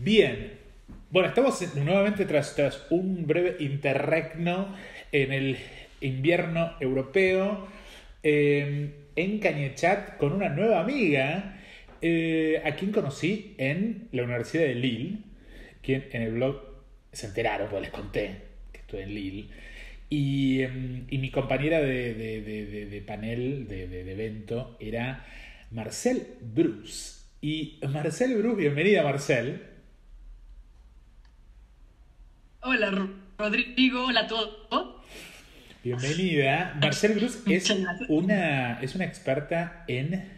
Bien, bueno, estamos nuevamente tras un breve interregno en el invierno europeo, en Cañechat con una nueva amiga, a quien conocí en la Universidad de Lille, quien en el blog se enteraron, porque les conté que estuve en Lille, y mi compañera de panel, de evento, era Marcel Bruce. Y Marcel Bruce, bienvenida Marcel. Hola Rodrigo, hola a todos. Bienvenida. Marcel Bruce Muchas gracias. es una experta en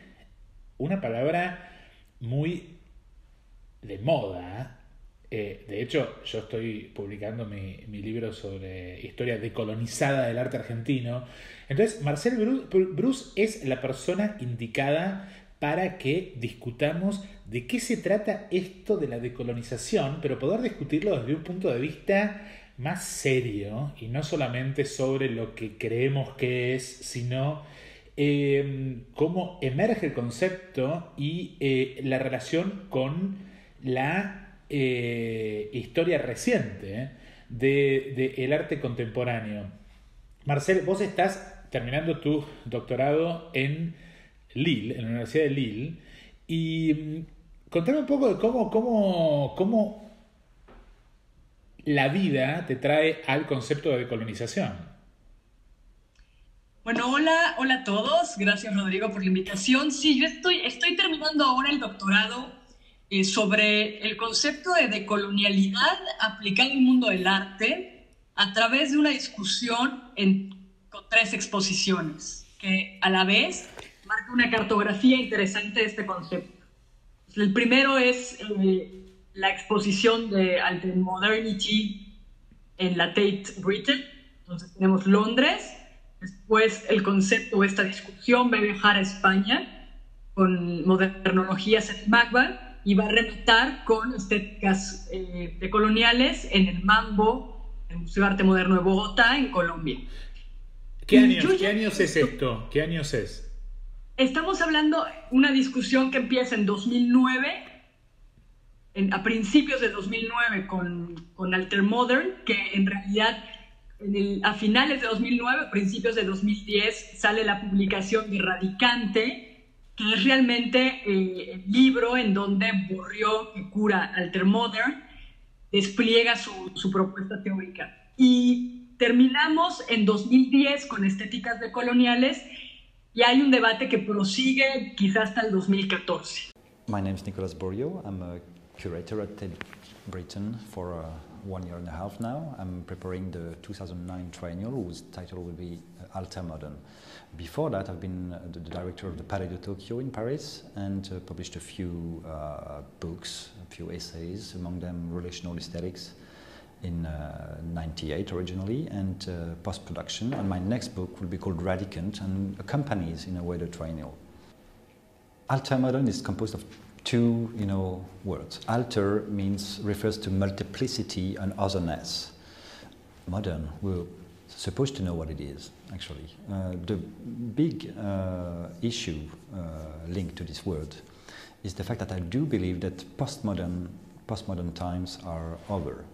una palabra muy de moda. De hecho, yo estoy publicando mi libro sobre historia decolonizada del arte argentino. Entonces, Marcel Bruce es la persona indicada para que discutamos de qué se trata esto de la decolonización, pero poder discutirlo desde un punto de vista más serio y no solamente sobre lo que creemos que es, sino cómo emerge el concepto y la relación con la historia reciente del arte contemporáneo. Marcel, vos estás terminando tu doctorado en Lille, en la Universidad de Lille, y contame un poco de cómo la vida te trae al concepto de decolonización. Bueno, hola a todos. Gracias Rodrigo por la invitación. Sí, yo estoy terminando ahora el doctorado sobre el concepto de decolonialidad aplicado al mundo del arte a través de una discusión con tres exposiciones que a la vez marca una cartografía interesante de este concepto. El primero es la exposición de Alter Modernity en la Tate Britain. Entonces tenemos Londres, después el concepto o esta discusión va a viajar a España con modernología Seth Magban y va a rematar con estéticas decoloniales en el Mambo, el Museo de Arte Moderno de Bogotá, en Colombia. Y yo Qué ya años es esto? ¿Qué años es? estamos hablando de una discusión que empieza en 2009, a principios de 2009 con Alter Modern, que en realidad a finales de 2009, principios de 2010, sale la publicación de Radicante, que es realmente el libro en donde Bourriaud, que cura Alter Modern, despliega su propuesta teórica. Y terminamos en 2010 con estéticas decoloniales y hay un debate que prosigue quizás hasta el 2014. My name is Nicolas Bourriaud. I'm a curator at Tate Britain for 1 year and a half now. I'm preparing the 2009 triennial, whose title will be Alter Modern. Before that, I've been the director of the Palais de Tokyo in Paris and published a few books, a few essays, among them Relational Aesthetics in 98 originally, and post-production. And my next book will be called Radicant and accompanies, in a way, the triennial. Alter Modern is composed of two, words. Alter refers to multiplicity and otherness. Modern, we're supposed to know what it is, actually. The big issue linked to this word is the fact that I do believe that postmodern times are over.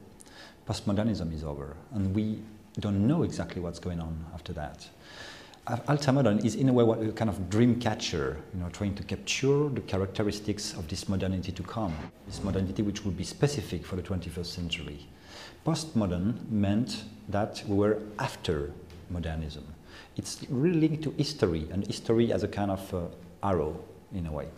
Postmodernism is over, and we don't know exactly what's going on after that. Alter Modern is in a way a kind of dream catcher, trying to capture the characteristics of this modernity to come, this modernity which will be specific for the 21st century. Postmodern meant that we were after modernism. It's really linked to history, and history as a kind of arrow, in a way.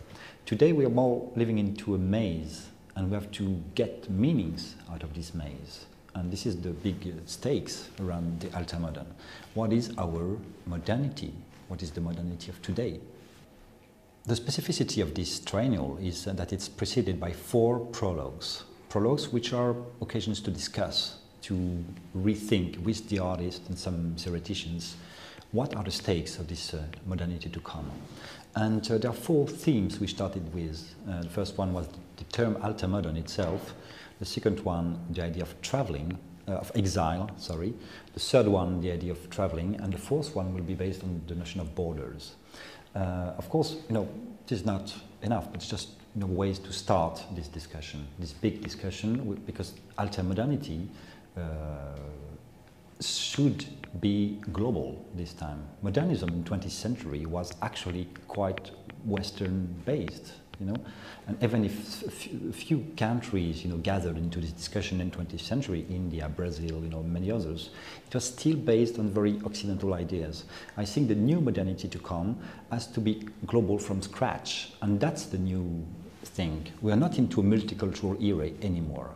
Today we are more living into a maze, and we have to get meanings out of this maze. And this is the big stakes around the Alter Modern. What is our modernity? What is the modernity of today? The specificity of this triennial is that it's preceded by 4 prologues. Prologues which are occasions to discuss, to rethink with the artist and some theoreticians what are the stakes of this modernity to come. And there are 4 themes we started with. The first one was the term Alter Modern itself. The second one, the idea of traveling, of exile, sorry. The third one, the idea of traveling. And the fourth one will be based on the notion of borders. Of course, it is not enough, but it's just ways to start this discussion, this big discussion, because alter-modernity should be global this time. Modernism in 20th century was actually quite Western-based, and even if a few countries, gathered into this discussion in 20th century, India, Brazil, many others, it was still based on very Occidental ideas. I think the new modernity to come has to be global from scratch, and that's the new thing. We are not into a multicultural era anymore.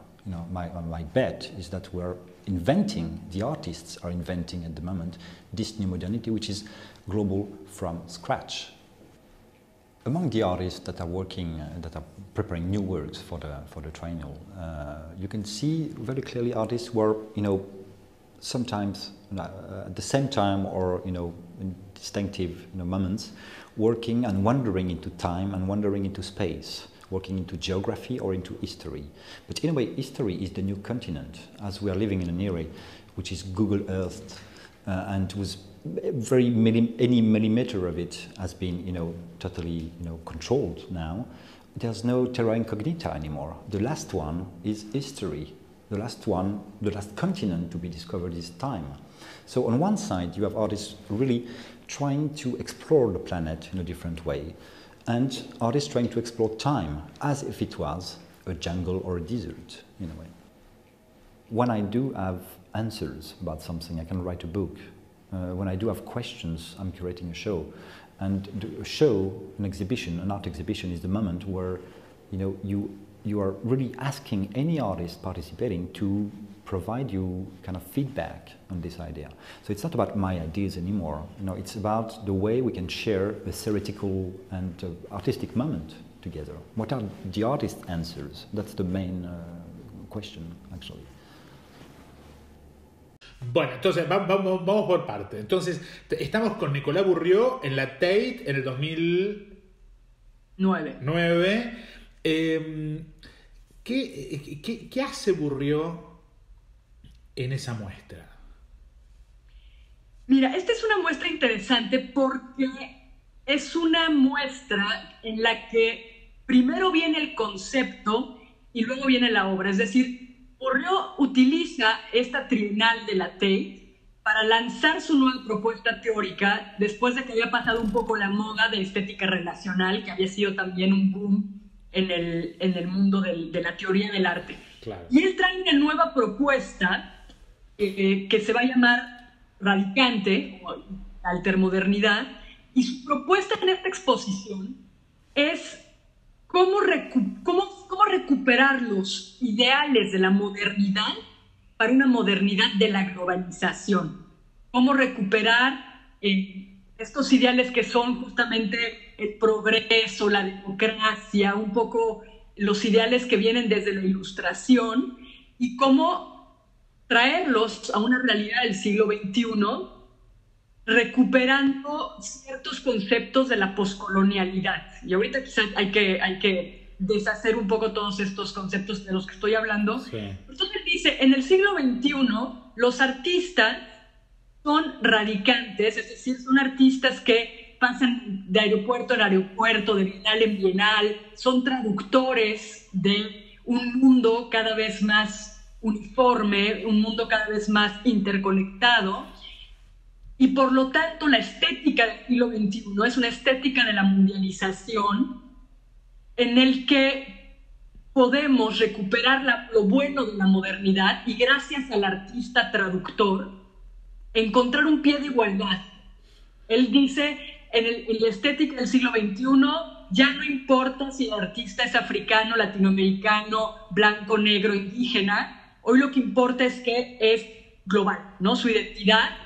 My bet is that we're inventing, the artists are inventing at the moment, this new modernity, which is global from scratch. Among the artists that are working, that are preparing new works for the triennial, you can see very clearly artists who are, sometimes at the same time or in distinctive moments, working and wandering into time and wandering into space, working into geography or into history. But in a way, history is the new continent, as we are living in an era which is Google Earth, and was any millimeter of it has been, totally, controlled now. There's no terra incognita anymore. The last one is history. The last continent to be discovered is time. So on one side, you have artists really trying to explore the planet in a different way, and artists trying to explore time as if it was a jungle or a desert, in a way. When I do have answers about something, I can write a book. When I do have questions, I'm curating a show. And a show, an exhibition, an art exhibition is the moment where you are really asking any artist participating to provide you kind of feedback on this idea. So it's not about my ideas anymore. It's about the way we can share a theoretical and artistic moment together. What are the artist's answers? That's the main question, actually. Bueno, entonces vamos por parte. Entonces, estamos con Nicolas Bourriaud en la Tate en el 2009. ¿Qué hace Bourriaud en esa muestra? Mira, esta es una muestra interesante porque es una muestra en la que primero viene el concepto y luego viene la obra. Es decir, Bourriaud utiliza esta trienal de la Tate para lanzar su nueva propuesta teórica después de que había pasado un poco la moda de estética relacional, que había sido también un boom en el mundo de la teoría del arte. Claro. Y él trae una nueva propuesta que se va a llamar Radicante, o Altermodernidad, y su propuesta en esta exposición es cómo recuperar los ideales de la modernidad para una modernidad de la globalización. Cómo recuperar estos ideales que son justamente el progreso, la democracia, un poco los ideales que vienen desde la Ilustración, y cómo traerlos a una realidad del siglo XXI, recuperando ciertos conceptos de la poscolonialidad. Y ahorita quizás hay que deshacer un poco todos estos conceptos de los que estoy hablando. Sí. Entonces dice, en el siglo XXI los artistas son radicantes, es decir, son artistas que pasan de aeropuerto en aeropuerto, de bienal en bienal, son traductores de un mundo cada vez más uniforme, un mundo cada vez más interconectado. Y por lo tanto, la estética del siglo XXI es una estética de la mundialización en el que podemos recuperar lo bueno de la modernidad y gracias al artista traductor encontrar un pie de igualdad. Él dice, en la estética del siglo XXI ya no importa si el artista es africano, latinoamericano, blanco, negro, indígena. Hoy lo que importa es que es global, ¿no? Su identidad.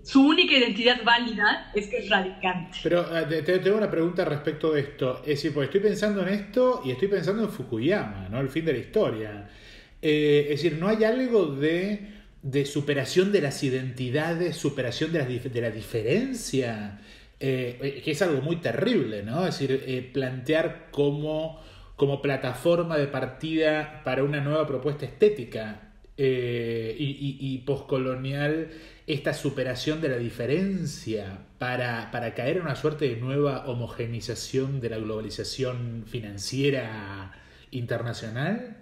Su única identidad válida es que es radicante. Pero tengo una pregunta respecto de esto. Es decir, porque estoy pensando en esto y estoy pensando en Fukuyama, ¿no? El fin de la historia. Es decir, ¿no hay algo de superación de las identidades, superación de la diferencia? Que es algo muy terrible, ¿no? Es decir, plantear como plataforma de partida para una nueva propuesta estética y poscolonial esta superación de la diferencia para caer en una suerte de nueva homogenización de la globalización financiera internacional?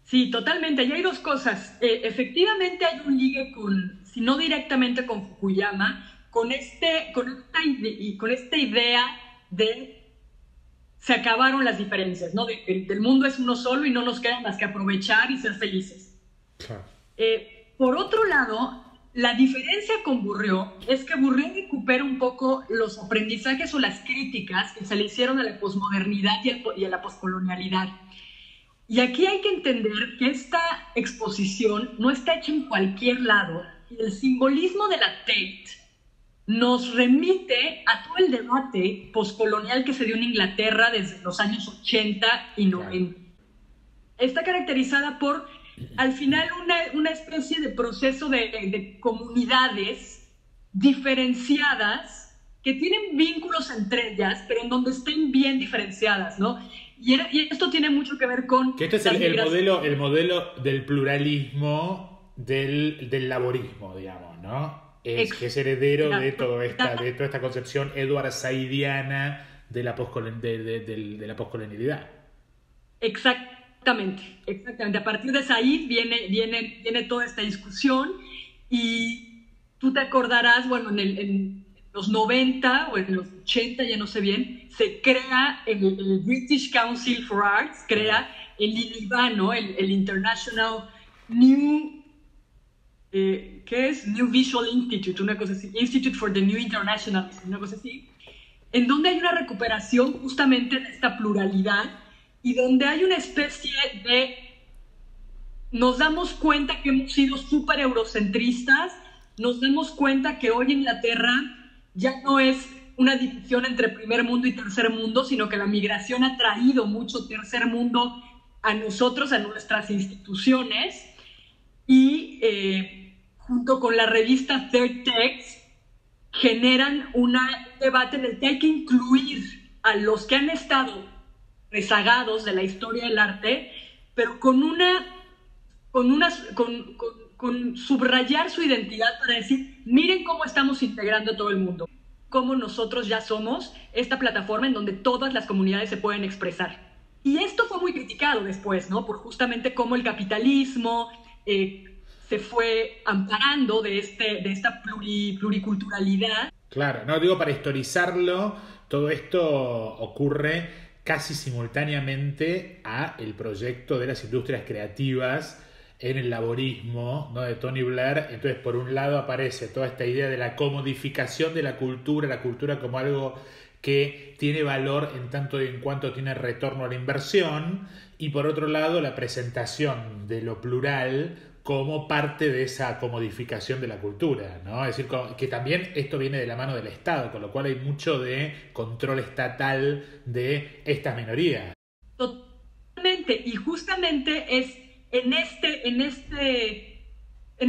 Sí, totalmente. Y hay dos cosas. Efectivamente hay un ligue con, si no directamente con Fukuyama, con esta idea de se acabaron las diferencias, ¿no? Del mundo es uno solo y no nos queda más que aprovechar y ser felices. Claro. Por otro lado, la diferencia con Bourdieu es que Bourdieu recupera un poco los aprendizajes o las críticas que se le hicieron a la posmodernidad y a la poscolonialidad. Y aquí hay que entender que esta exposición no está hecha en cualquier lado. Y el simbolismo de la Tate nos remite a todo el debate poscolonial que se dio en Inglaterra desde los años 80 y 90. Claro. Está caracterizada por, al final, una especie de proceso de comunidades diferenciadas que tienen vínculos entre ellas, pero en donde estén bien diferenciadas, ¿no? Y esto tiene mucho que ver con... Que este es el modelo del pluralismo del laborismo, digamos, ¿no? Que es heredero de toda esta concepción Edward Saidiana de la poscolonialidad. Exactamente. A partir de Said viene toda esta discusión, y tú te acordarás, bueno, en los 90 o en los 80, ya no sé bien, se crea el British Council for Arts, crea el INIVA, ¿no? el International New... ¿qué es? New Visual Institute, una cosa así, Institute for the New Internationalism, una cosa así, en donde hay una recuperación justamente de esta pluralidad y donde hay una especie de... Nos damos cuenta que hemos sido súper eurocentristas, nos damos cuenta que hoy Inglaterra ya no es una división entre primer mundo y tercer mundo, sino que la migración ha traído mucho tercer mundo a nosotros, a nuestras instituciones, y junto con la revista Third Text generan un debate en el que hay que incluir a los que han estado rezagados de la historia del arte, pero con subrayar su identidad para decir, miren cómo estamos integrando a todo el mundo, cómo nosotros ya somos esta plataforma en donde todas las comunidades se pueden expresar. Y esto fue muy criticado después, ¿no? Por justamente cómo el capitalismo se fue amparando de esta pluriculturalidad. Claro, no, digo, para historizarlo, todo esto ocurre casi simultáneamente a el proyecto de las industrias creativas en el laborismo, ¿no? De Tony Blair. Entonces, por un lado aparece toda esta idea de la comodificación de la cultura como algo que tiene valor en tanto y en cuanto tiene retorno a la inversión, y por otro lado la presentación de lo plural como parte de esa comodificación de la cultura, ¿no? Es decir, que también esto viene de la mano del Estado, con lo cual hay mucho de control estatal de estas minorías. Totalmente, y justamente es en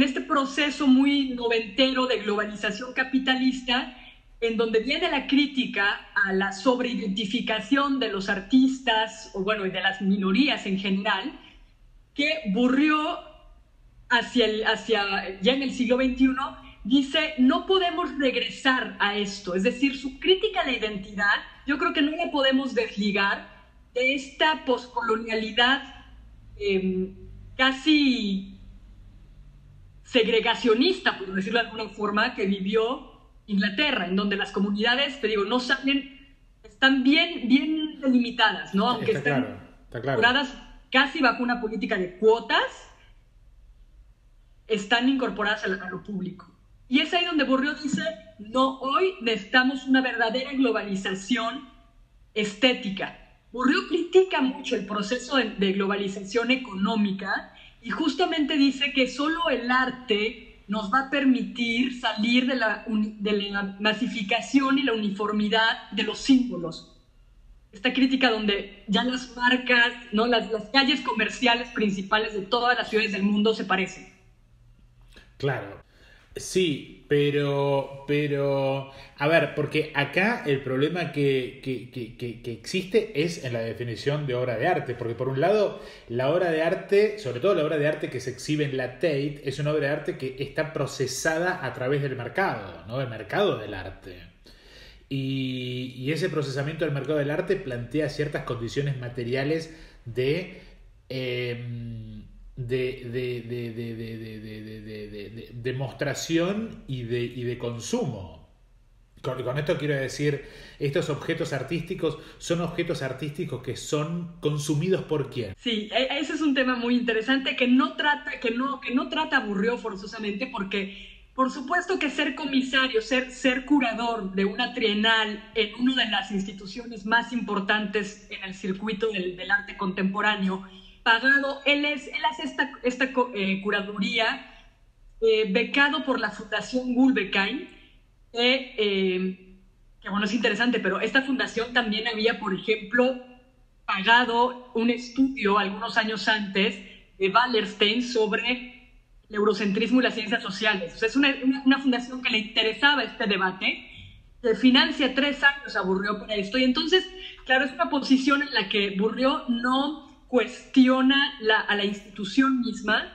este proceso muy noventero de globalización capitalista, en donde viene la crítica a la sobreidentificación de los artistas, o bueno, y de las minorías en general, que Bourdieu, ya en el siglo XXI, dice, no podemos regresar a esto. Es decir, su crítica a la identidad, yo creo que no la podemos desligar de esta poscolonialidad casi segregacionista, por decirlo de alguna forma, que vivió Inglaterra, en donde las comunidades, te digo, no salen, están bien delimitadas, ¿no? Aunque están incorporadas casi bajo una política de cuotas, están incorporadas a lo público. Y es ahí donde Bourdieu dice, no, hoy necesitamos una verdadera globalización estética. Bourdieu critica mucho el proceso de globalización económica y justamente dice que solo el arte nos va a permitir salir de la masificación y la uniformidad de los símbolos. Esta crítica donde ya las marcas, ¿no? las calles comerciales principales de todas las ciudades del mundo se parecen. Claro. Sí, a ver, porque acá el problema que existe es en la definición de obra de arte, porque por un lado, la obra de arte, sobre todo la obra de arte que se exhibe en la Tate, es una obra de arte que está procesada a través del mercado, ¿no? El mercado del arte. Y ese procesamiento del mercado del arte plantea ciertas condiciones materiales de demostración y de consumo. Con esto quiero decir, estos objetos artísticos son objetos artísticos que son consumidos por quién. Sí, ese es un tema muy interesante que no trata Bourriaud forzosamente, porque por supuesto que ser comisario, ser curador de una trienal en una de las instituciones más importantes en el circuito del arte contemporáneo, pagado, él hace esta curaduría becado por la Fundación Gulbenkian, que bueno, es interesante, pero esta fundación también había, por ejemplo, pagado un estudio algunos años antes de Wallerstein sobre el eurocentrismo y las ciencias sociales. O sea, es una fundación que le interesaba este debate, que financia 3 años a Bourriaud para esto, y entonces, claro, es una posición en la que Bourriaud no cuestiona a la institución misma,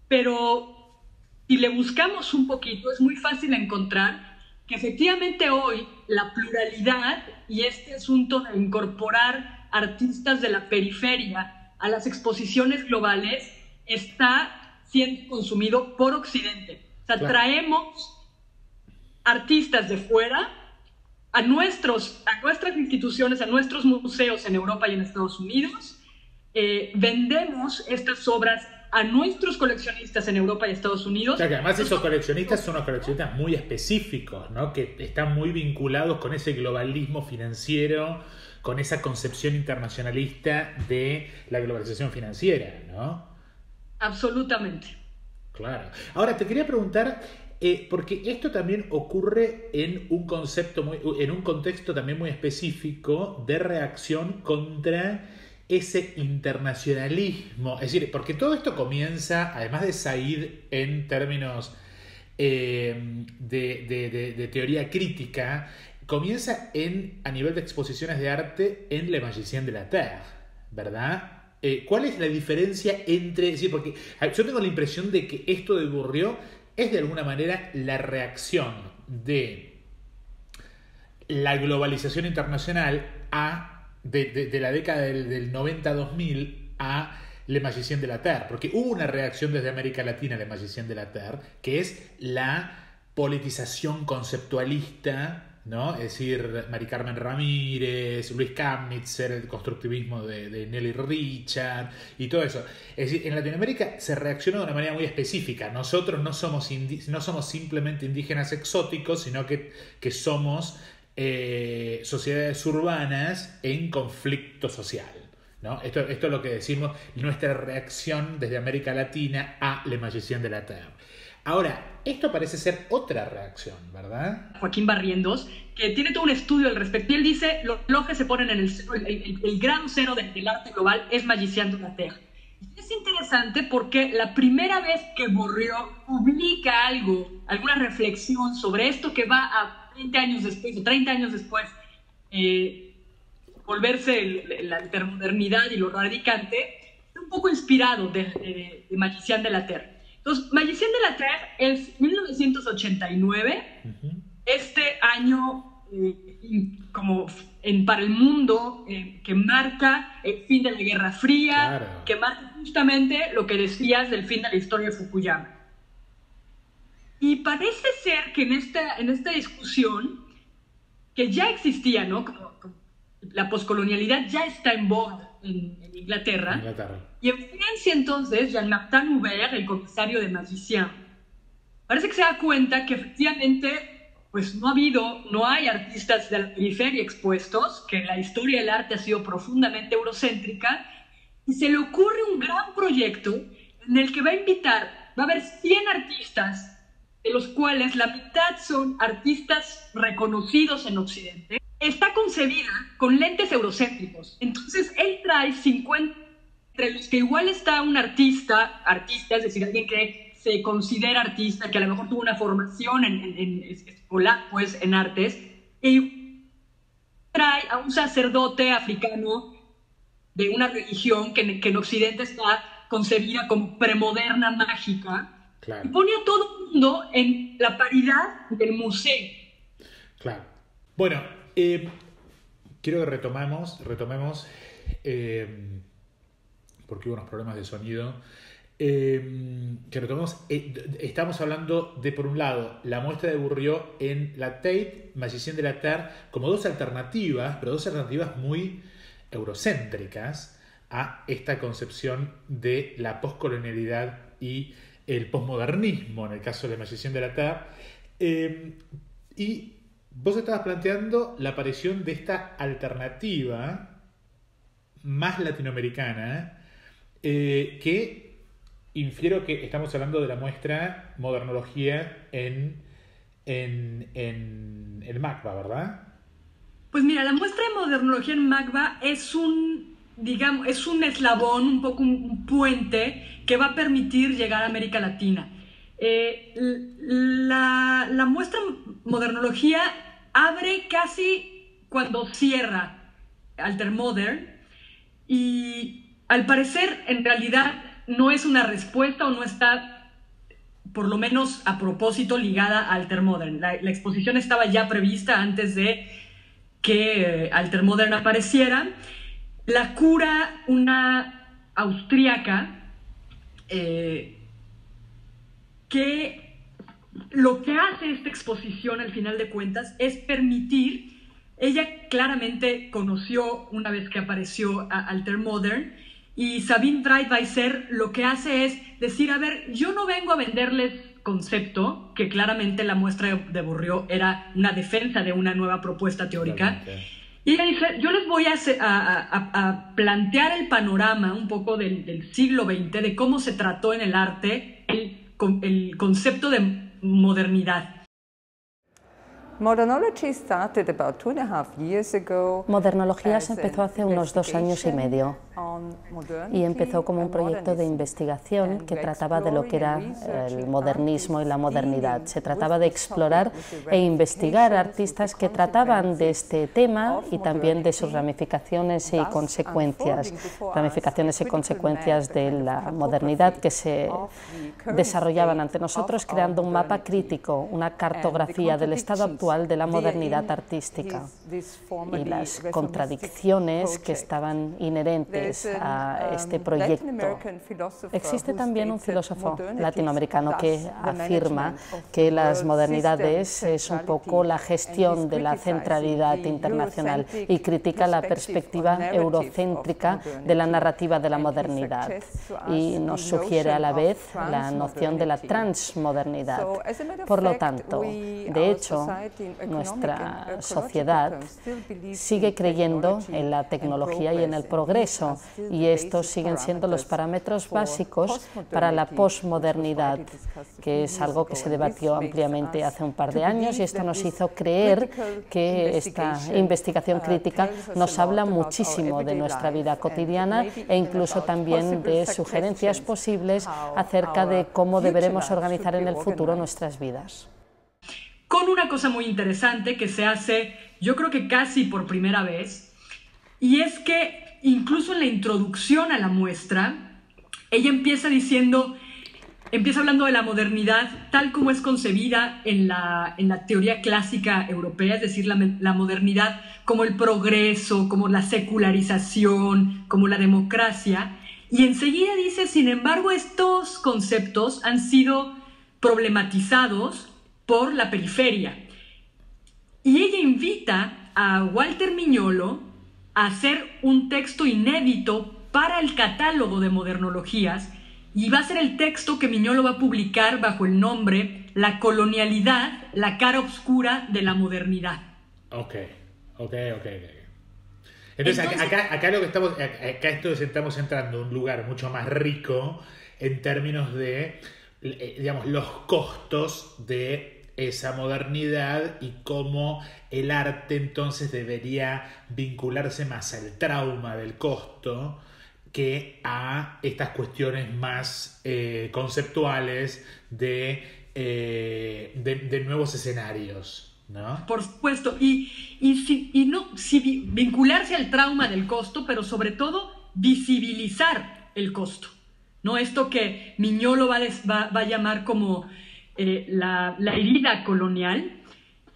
pero si le buscamos un poquito, es muy fácil encontrar que efectivamente hoy la pluralidad y este asunto de incorporar artistas de la periferia a las exposiciones globales está siendo consumido por Occidente. O sea, claro, traemos artistas de fuera a nuestras instituciones, a nuestros museos en Europa y en Estados Unidos, vendemos estas obras a nuestros coleccionistas en Europa y Estados Unidos. O sea, que además esos coleccionistas son unos coleccionistas muy específicos, ¿no? Que están muy vinculados con ese globalismo financiero, con esa concepción internacionalista de la globalización financiera, ¿no? Absolutamente. Claro. Ahora, te quería preguntar, porque esto también ocurre en un contexto también muy específico de reacción contra ese internacionalismo. Es decir, porque todo esto comienza, además de Said en términos de teoría crítica, comienza a nivel de exposiciones de arte en Le Magicien de la Terre, ¿verdad? ¿Cuál es la diferencia entre...? Es decir, porque yo tengo la impresión de que esto de Bourriaud es de alguna manera la reacción de la globalización internacional de la década del 90-2000 a Le Magicien de la Terre, porque hubo una reacción desde América Latina a Le Magicien de la Terre, que es la politización conceptualista, ¿no? Es decir, Mari Carmen Ramírez, Luis Kamnitzer, el constructivismo de Nelly Richard y todo eso. Es decir, en Latinoamérica se reaccionó de una manera muy específica. Nosotros no somos simplemente indígenas exóticos, sino que somos sociedades urbanas en conflicto social, ¿no? Esto es lo que decimos, nuestra reacción desde América Latina a Le Magicien de la Terre. Ahora, esto parece ser otra reacción, ¿verdad? Joaquín Barrientos, que tiene todo un estudio al respecto, y él dice, los relojes se ponen en el grado cero del arte global es Magicien de la Terre. Es interesante porque la primera vez que Bourriaud publica alguna reflexión sobre esto que va a 20 años después o 30 años después volverse la intermodernidad y lo radicante, está un poco inspirado de Magicien de la Terre. Entonces, Magicien de la Terre es 1989, este año para el mundo que marca el fin de la Guerra Fría, claro, que marca justamente lo que decías del fin de la historia de Fukuyama. Y parece ser que en esta discusión, que ya existía, ¿no? Como la poscolonialidad ya está en boga en Inglaterra. Y en Francia, entonces, Jean-Martin Hubert, el comisario de Magicien, parece que se da cuenta que efectivamente pues no hay artistas de la periferia expuestos, que la historia del arte ha sido profundamente eurocéntrica, y se le ocurre un gran proyecto en el que va a haber 100 artistas, de los cuales la mitad son artistas reconocidos en Occidente. Está concebida con lentes eurocéntricos. Entonces, él trae 50, entre los que igual está un artista, es decir, alguien que se considera artista, que a lo mejor tuvo una formación en escolar, pues, en artes, y trae a un sacerdote africano de una religión que en Occidente está concebida como premoderna, mágica, Claro. y pone a todo el mundo en la paridad del museo. Claro. Bueno, quiero que retomemos, porque hubo unos problemas de sonido, que retomemos, estamos hablando de, por un lado, la muestra de Bourriaud en la Tate, Magicien de la Terre, como dos alternativas, pero dos alternativas muy eurocéntricas a esta concepción de la poscolonialidad y el posmodernismo, en el caso de Magicien de la Terre. Y vos estabas planteando la aparición de esta alternativa más latinoamericana, que infiero que estamos hablando de la muestra Modernología en el MACBA, ¿verdad? Pues mira, la muestra de Modernología en MACBA es un eslabón, un poco un puente que va a permitir llegar a América Latina. La muestra Modernología abre casi cuando cierra Altermodern, y al parecer en realidad no es una respuesta o no está, por lo menos a propósito, ligada a Altermodern. La exposición estaba ya prevista antes de que Altermodern apareciera. La cura una austríaca que lo que hace esta exposición al final de cuentas es permitir, ella claramente conoció una vez que apareció a Altermodern, y Sabine Breitweiser lo que hace es decir, a ver, yo no vengo a venderles concepto, que claramente la muestra de Bourriaud era una defensa de una nueva propuesta teórica. Y ella dice, yo les voy a plantear el panorama un poco del siglo XX, de cómo se trató en el arte el concepto de modernidad. Modernología se empezó hace unos 2 años y medio y empezó como un proyecto de investigación que trataba de lo que era el modernismo y la modernidad. Se trataba de explorar e investigar artistas que trataban de este tema y también de sus ramificaciones y consecuencias de la modernidad que se desarrollaban ante nosotros, creando un mapa crítico, una cartografía del estado actual de la modernidad artística y las contradicciones que estaban inherentes a este proyecto. Existe también un filósofo latinoamericano que afirma que las modernidades es un poco la gestión de la centralidad internacional y critica la perspectiva eurocéntrica de la narrativa de la modernidad y nos sugiere a la vez la noción de la transmodernidad. Por lo tanto, de hecho, nuestra sociedad sigue creyendo en la tecnología y en el progreso, y estos siguen siendo los parámetros básicos para la posmodernidad, que es algo que se debatió ampliamente hace un par de años, y esto nos hizo creer que esta investigación crítica nos habla muchísimo de nuestra vida cotidiana e incluso también de sugerencias posibles acerca de cómo deberemos organizar en el futuro nuestras vidas. Con una cosa muy interesante que se hace, yo creo que casi por primera vez, y es que incluso en la introducción a la muestra, ella empieza hablando de la modernidad tal como es concebida en la teoría clásica europea, es decir, la modernidad como el progreso, como la secularización, como la democracia, y enseguida dice, sin embargo, estos conceptos han sido problematizados por la periferia. Y ella invita a Walter Mignolo a hacer un texto inédito para el catálogo de modernologías, y va a ser el texto que Mignolo va a publicar bajo el nombre La colonialidad, la cara oscura de la modernidad. Ok. Entonces acá lo que estamos entrando en un lugar mucho más rico en términos de, digamos, los costos de esa modernidad y cómo el arte entonces debería vincularse más al trauma del costo que a estas cuestiones más conceptuales de nuevos escenarios, ¿no? Por supuesto, y vincularse al trauma del costo, pero sobre todo visibilizar el costo, ¿no? Esto que Mignolo va a llamar como la herida colonial.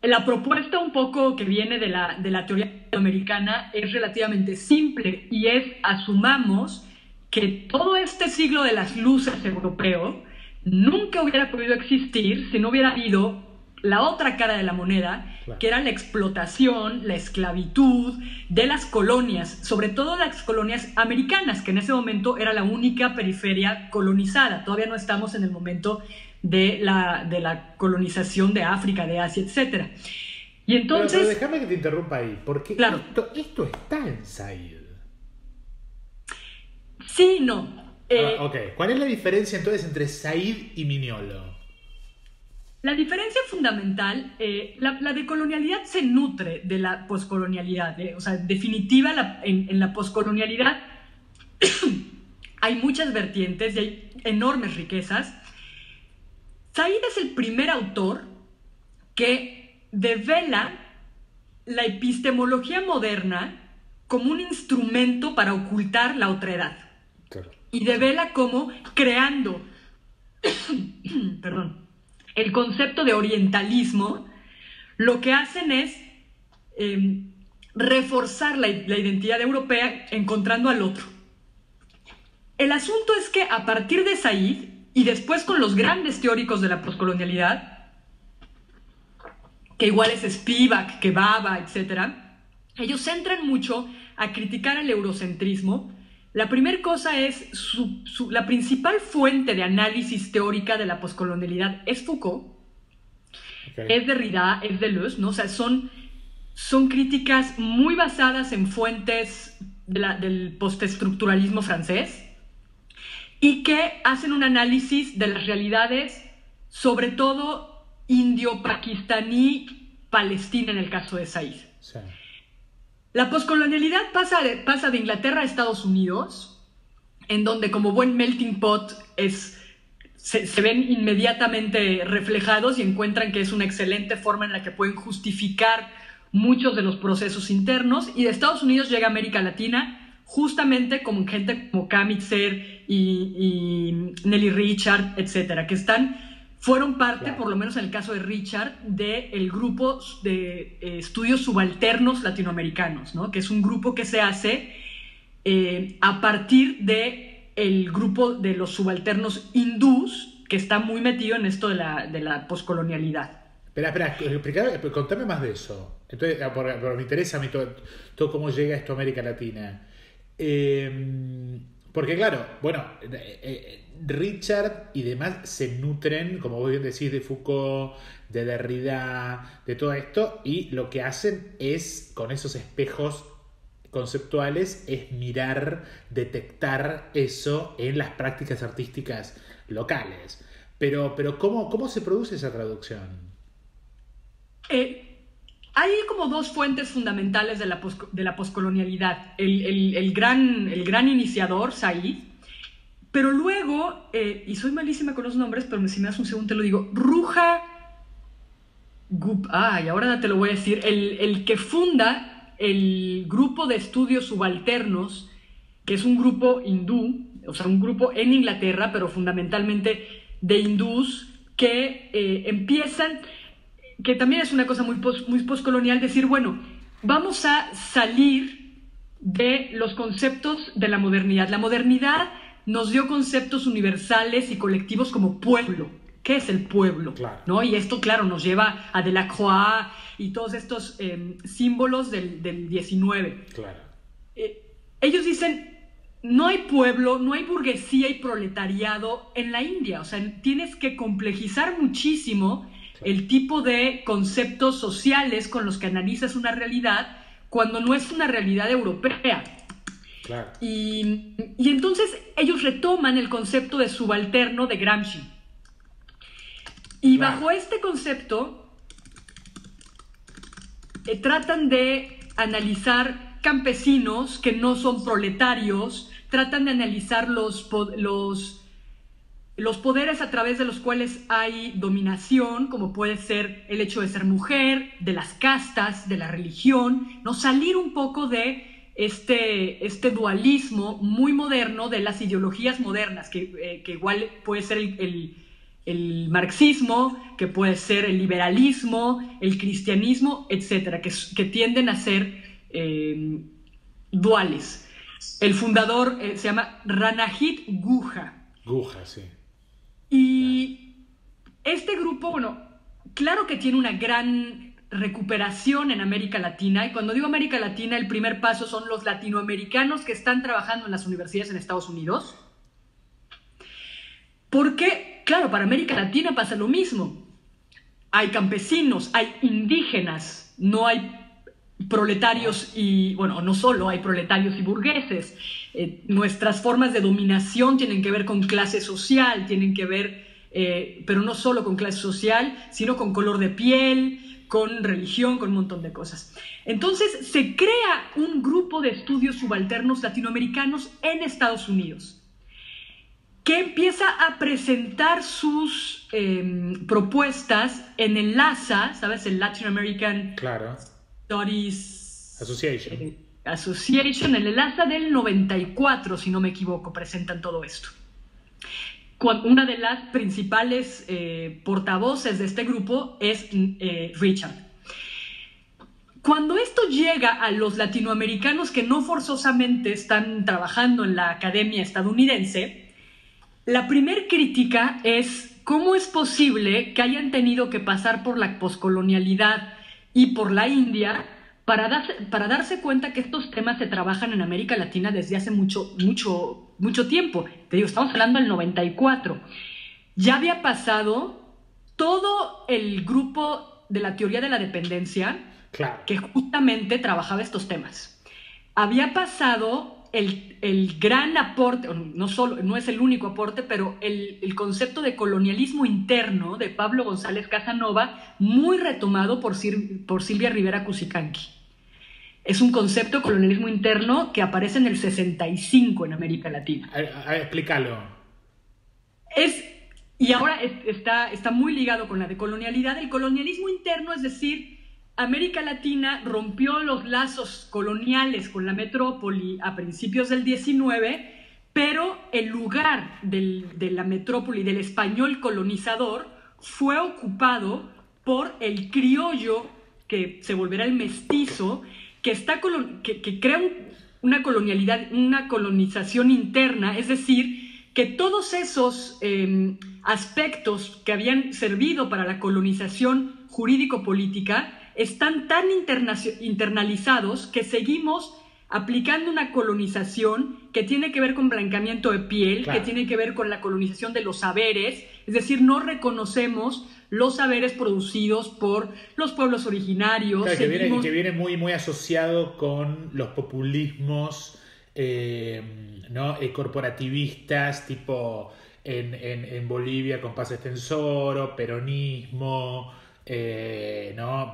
La propuesta un poco que viene de la teoría americana es relativamente simple y es: asumamos que todo este siglo de las luces europeo nunca hubiera podido existir si no hubiera habido la otra cara de la moneda, claro, que era la explotación, la esclavitud de las colonias, sobre todo las colonias americanas, que en ese momento era la única periferia colonizada. Todavía no estamos en el momento de la colonización de África, de Asia, etc. Y entonces... Pero déjame que te interrumpa ahí, porque claro, esto está en Said. Sí, no. Ok, ¿cuál es la diferencia entonces entre Said y Mignolo? La diferencia fundamental, la decolonialidad se nutre de la poscolonialidad, o sea, en definitiva en la poscolonialidad hay muchas vertientes y hay enormes riquezas. Said es el primer autor que devela la epistemología moderna como un instrumento para ocultar la otredad. Claro. Y devela cómo, creando el concepto de orientalismo, lo que hacen es reforzar la identidad europea encontrando al otro. El asunto es que a partir de Said, y después con los grandes teóricos de la poscolonialidad, que igual es Spivak, que Baba, etc., ellos se centran mucho a criticar el eurocentrismo. La primera cosa es, la principal fuente de análisis teórica de la poscolonialidad es Foucault, okay, es Derrida, es Deleuze, ¿no? O sea, son críticas muy basadas en fuentes del postestructuralismo francés, y que hacen un análisis de las realidades, sobre todo indio-pakistaní, Palestina en el caso de Said. Sí. La poscolonialidad pasa de Inglaterra a Estados Unidos, en donde como buen melting pot se ven inmediatamente reflejados y encuentran que es una excelente forma en la que pueden justificar muchos de los procesos internos, y de Estados Unidos llega a América Latina, justamente como gente como Kamitzer y Nelly Richard, etcétera, que fueron parte, claro, por lo menos en el caso de Richard, del grupo de estudios subalternos latinoamericanos, ¿no? Que es un grupo que se hace a partir del grupo de los subalternos hindús, que está muy metido en esto de la poscolonialidad. Espera, contame más de eso. Entonces, me interesa a mí todo cómo llega esto a América Latina. Porque claro, bueno, Richard y demás se nutren, como vos bien decís, de Foucault, de Derrida, de todo esto, y lo que hacen es, con esos espejos conceptuales, es mirar, detectar eso en las prácticas artísticas locales. Pero ¿cómo se produce esa traducción? Hay como dos fuentes fundamentales de la poscolonialidad. El gran iniciador, Said, pero luego, y soy malísima con los nombres, pero si me das un segundo te lo digo, Ruja Gupta, y ahora te lo voy a decir, el que funda el grupo de estudios subalternos, que es un grupo hindú, o sea, un grupo en Inglaterra, pero fundamentalmente de hindús, que empiezan... que también es una cosa muy postcolonial, decir, bueno, vamos a salir de los conceptos de la modernidad. La modernidad nos dio conceptos universales y colectivos como pueblo. ¿Qué es el pueblo? Claro. ¿No? Y esto, claro, nos lleva a Delacroix y todos estos símbolos del 19. Claro. Ellos dicen, no hay pueblo, no hay burguesía y proletariado en la India. O sea, tienes que complejizar muchísimo el tipo de conceptos sociales con los que analizas una realidad cuando no es una realidad europea. Claro. Y entonces ellos retoman el concepto de subalterno de Gramsci. Y claro, bajo este concepto tratan de analizar campesinos que no son proletarios, tratan de analizar los poderes a través de los cuales hay dominación, como puede ser el hecho de ser mujer, de las castas, de la religión, ¿no? Salir un poco de este dualismo muy moderno de las ideologías modernas, que igual puede ser el marxismo, que puede ser el liberalismo, el cristianismo, etcétera, que tienden a ser duales. El fundador se llama Ranajit Guha. Guha, sí. Y este grupo, bueno, claro que tiene una gran recuperación en América Latina, y cuando digo América Latina, el primer paso son los latinoamericanos que están trabajando en las universidades en Estados Unidos, porque, claro, para América Latina pasa lo mismo. Hay campesinos, hay indígenas, no hay proletarios y, bueno, no solo hay proletarios y burgueses. Nuestras formas de dominación tienen que ver con clase social, tienen que ver, pero no solo con clase social, sino con color de piel, con religión, con un montón de cosas. Entonces se crea un grupo de estudios subalternos latinoamericanos en Estados Unidos, que empieza a presentar sus propuestas en el LASA, ¿sabes? El Latin American Studies Association, en el LASA del 94, si no me equivoco, presentan todo esto. Una de las principales portavoces de este grupo es Richard. Cuando esto llega a los latinoamericanos que no forzosamente están trabajando en la academia estadounidense, la primer crítica es cómo es posible que hayan tenido que pasar por la poscolonialidad y por la India para darse cuenta que estos temas se trabajan en América Latina desde hace mucho tiempo. Te digo, estamos hablando del 94. Ya había pasado todo el grupo de la teoría de la dependencia, que justamente trabajaba estos temas. Había pasado el gran aporte, no es el único aporte, pero el concepto de colonialismo interno de Pablo González Casanova, muy retomado por Silvia Rivera Cusicanqui. Es un concepto de colonialismo interno que aparece en el 65 en América Latina. Explícalo. Y ahora está muy ligado con la decolonialidad. El colonialismo interno, es decir, América Latina rompió los lazos coloniales con la metrópoli a principios del 19, pero el lugar de la metrópoli, del español colonizador, fue ocupado por el criollo, que se volverá el mestizo, que crea una colonialidad, una colonización interna, es decir, que todos esos aspectos que habían servido para la colonización jurídico-política están tan internalizados que seguimos aplicando una colonización que tiene que ver con blanqueamiento de piel, que tiene que ver con la colonización de los saberes, es decir, no reconocemos los saberes producidos por los pueblos originarios. Claro, que viene muy, muy asociado con los populismos corporativistas, tipo en Bolivia con Paz Extensoro, peronismo,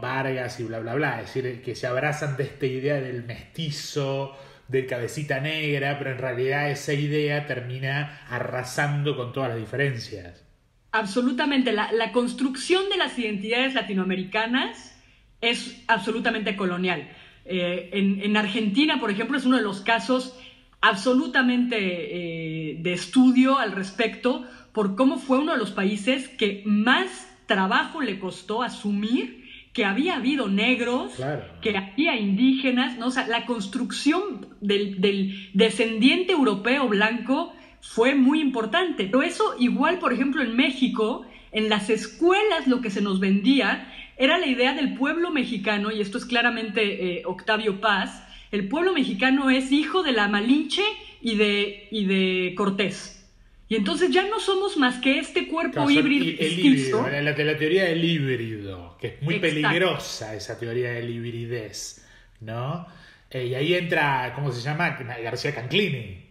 Vargas y bla, bla, bla. Es decir, que se abrazan de esta idea del mestizo, del cabecita negra, pero en realidad esa idea termina arrasando con todas las diferencias. Absolutamente. La construcción de las identidades latinoamericanas es absolutamente colonial. En Argentina, por ejemplo, es uno de los casos absolutamente de estudio al respecto, por cómo fue uno de los países que más trabajo le costó asumir que había habido negros, que había indígenas, ¿no? O sea, la construcción del descendiente europeo blanco fue muy importante. Pero eso igual, por ejemplo, en México, en las escuelas lo que se nos vendía era la idea del pueblo mexicano, y esto es claramente Octavio Paz. El pueblo mexicano es hijo de la Malinche y de Cortés. Y entonces ya no somos más que este cuerpo híbrido. La teoría del híbrido, que es muy peligrosa, esa teoría del hibridez, ¿no? Y ahí entra, ¿cómo se llama? García Canclini.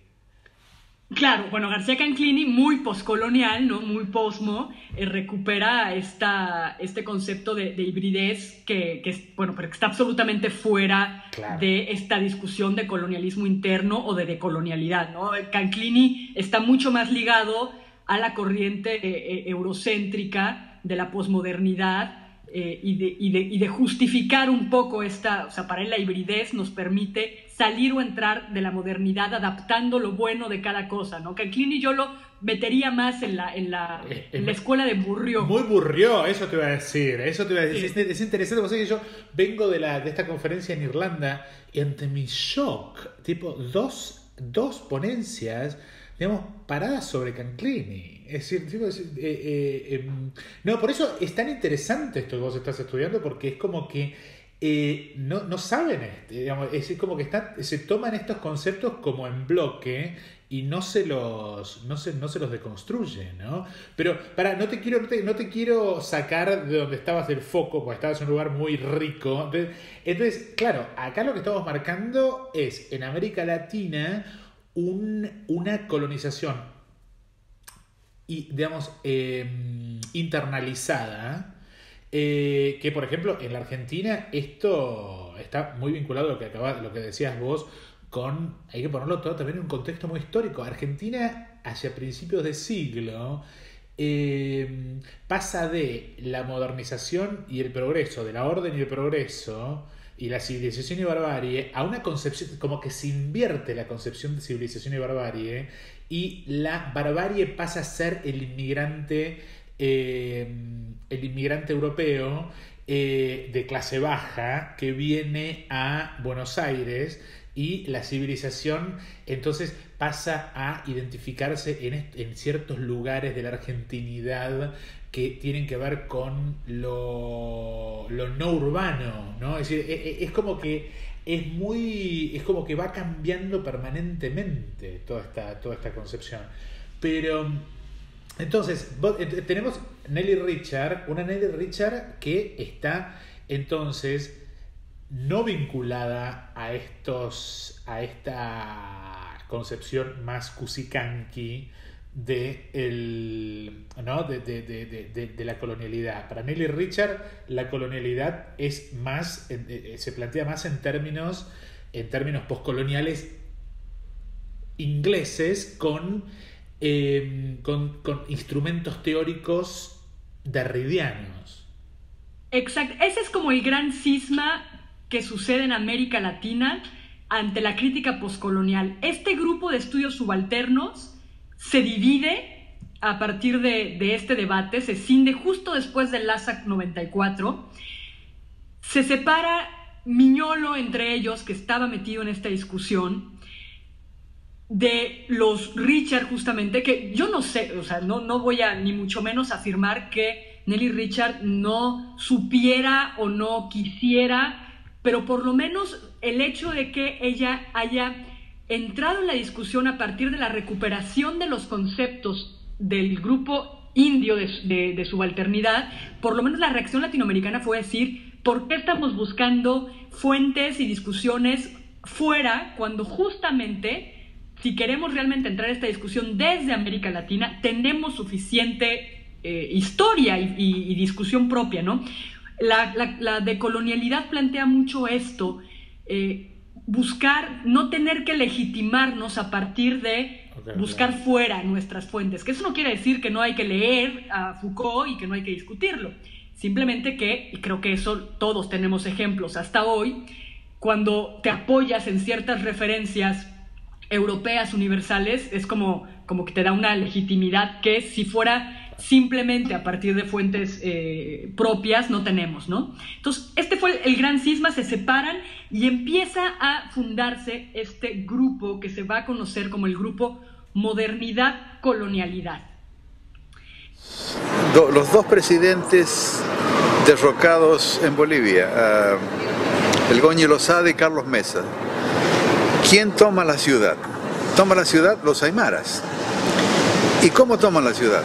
Claro, bueno, García Canclini, muy postcolonial, ¿no? Muy posmo, recupera este concepto de hibridez bueno, pero que está absolutamente fuera de esta discusión de colonialismo interno o de decolonialidad, ¿no? Canclini está mucho más ligado a la corriente eurocéntrica de la posmodernidad, y de justificar un poco o sea, para él la hibridez nos permite salir o entrar de la modernidad adaptando lo bueno de cada cosa, ¿no? Canclini yo lo metería más en la escuela de Bourdieu. Muy Bourdieu, eso te iba a decir. Sí. Es interesante, porque yo vengo de esta conferencia en Irlanda y ante mi shock, tipo, dos ponencias, digamos, paradas sobre Canclini. Es decir, no, por eso es tan interesante esto que vos estás estudiando, porque es como que no saben, digamos, es como que se toman estos conceptos como en bloque y no se los deconstruyen, ¿no? Pero no te quiero sacar de donde estabas del foco, porque estabas en un lugar muy rico. Entonces, claro, acá lo que estamos marcando es en América Latina una colonización y, digamos, internalizada, que por ejemplo en la Argentina esto está muy vinculado a lo que decías vos, hay que ponerlo todo también en un contexto muy histórico. Argentina hacia principios de siglo pasa de la modernización y el progreso, de la orden y el progreso y la civilización y barbarie, a una concepción, como que se invierte la concepción de civilización y barbarie, y la barbarie pasa a ser el inmigrante europeo de clase baja que viene a Buenos Aires, y la civilización entonces pasa a identificarse en ciertos lugares de la argentinidad que tienen que ver con lo no urbano, ¿no? Es decir, es como que va cambiando permanentemente toda esta concepción. Pero entonces tenemos Nelly Richard, una Nelly Richard que está entonces no vinculada a esta concepción más cusicanqui de la colonialidad. Para Nelly Richard, la colonialidad es más, se plantea más en términos postcoloniales ingleses con instrumentos teóricos derridianos. Exacto, ese es como el gran cisma que sucede en América Latina ante la crítica postcolonial. Este grupo de estudios subalternos se divide a partir de este debate, se cinde justo después del LASAC 94, se separa Miñolo entre ellos, que estaba metido en esta discusión, de los Richard justamente, que yo no sé, o sea, no voy a ni mucho menos afirmar que Nelly Richard no supiera o no quisiera, pero por lo menos el hecho de que ella haya entrado en la discusión a partir de la recuperación de los conceptos del grupo indio de subalternidad, por lo menos la reacción latinoamericana fue decir, ¿por qué estamos buscando fuentes y discusiones fuera cuando justamente, si queremos realmente entrar a esta discusión desde América Latina, tenemos suficiente historia y discusión propia, ¿no? La decolonialidad plantea mucho esto, buscar, no tener que legitimarnos a partir de buscar fuera nuestras fuentes, que eso no quiere decir que no hay que leer a Foucault y que no hay que discutirlo, simplemente que, y creo que eso todos tenemos ejemplos hasta hoy, cuando te apoyas en ciertas referencias europeas universales, es como que te da una legitimidad que si fuera simplemente a partir de fuentes propias no tenemos, ¿no? Entonces, este fue el gran cisma, se separan y empieza a fundarse este grupo que se va a conocer como el grupo Modernidad-Colonialidad. Los dos presidentes derrocados en Bolivia, el Goñi Losada y Carlos Mesa. ¿Quién toma la ciudad? Toma la ciudad los aymaras. ¿Y cómo toman la ciudad?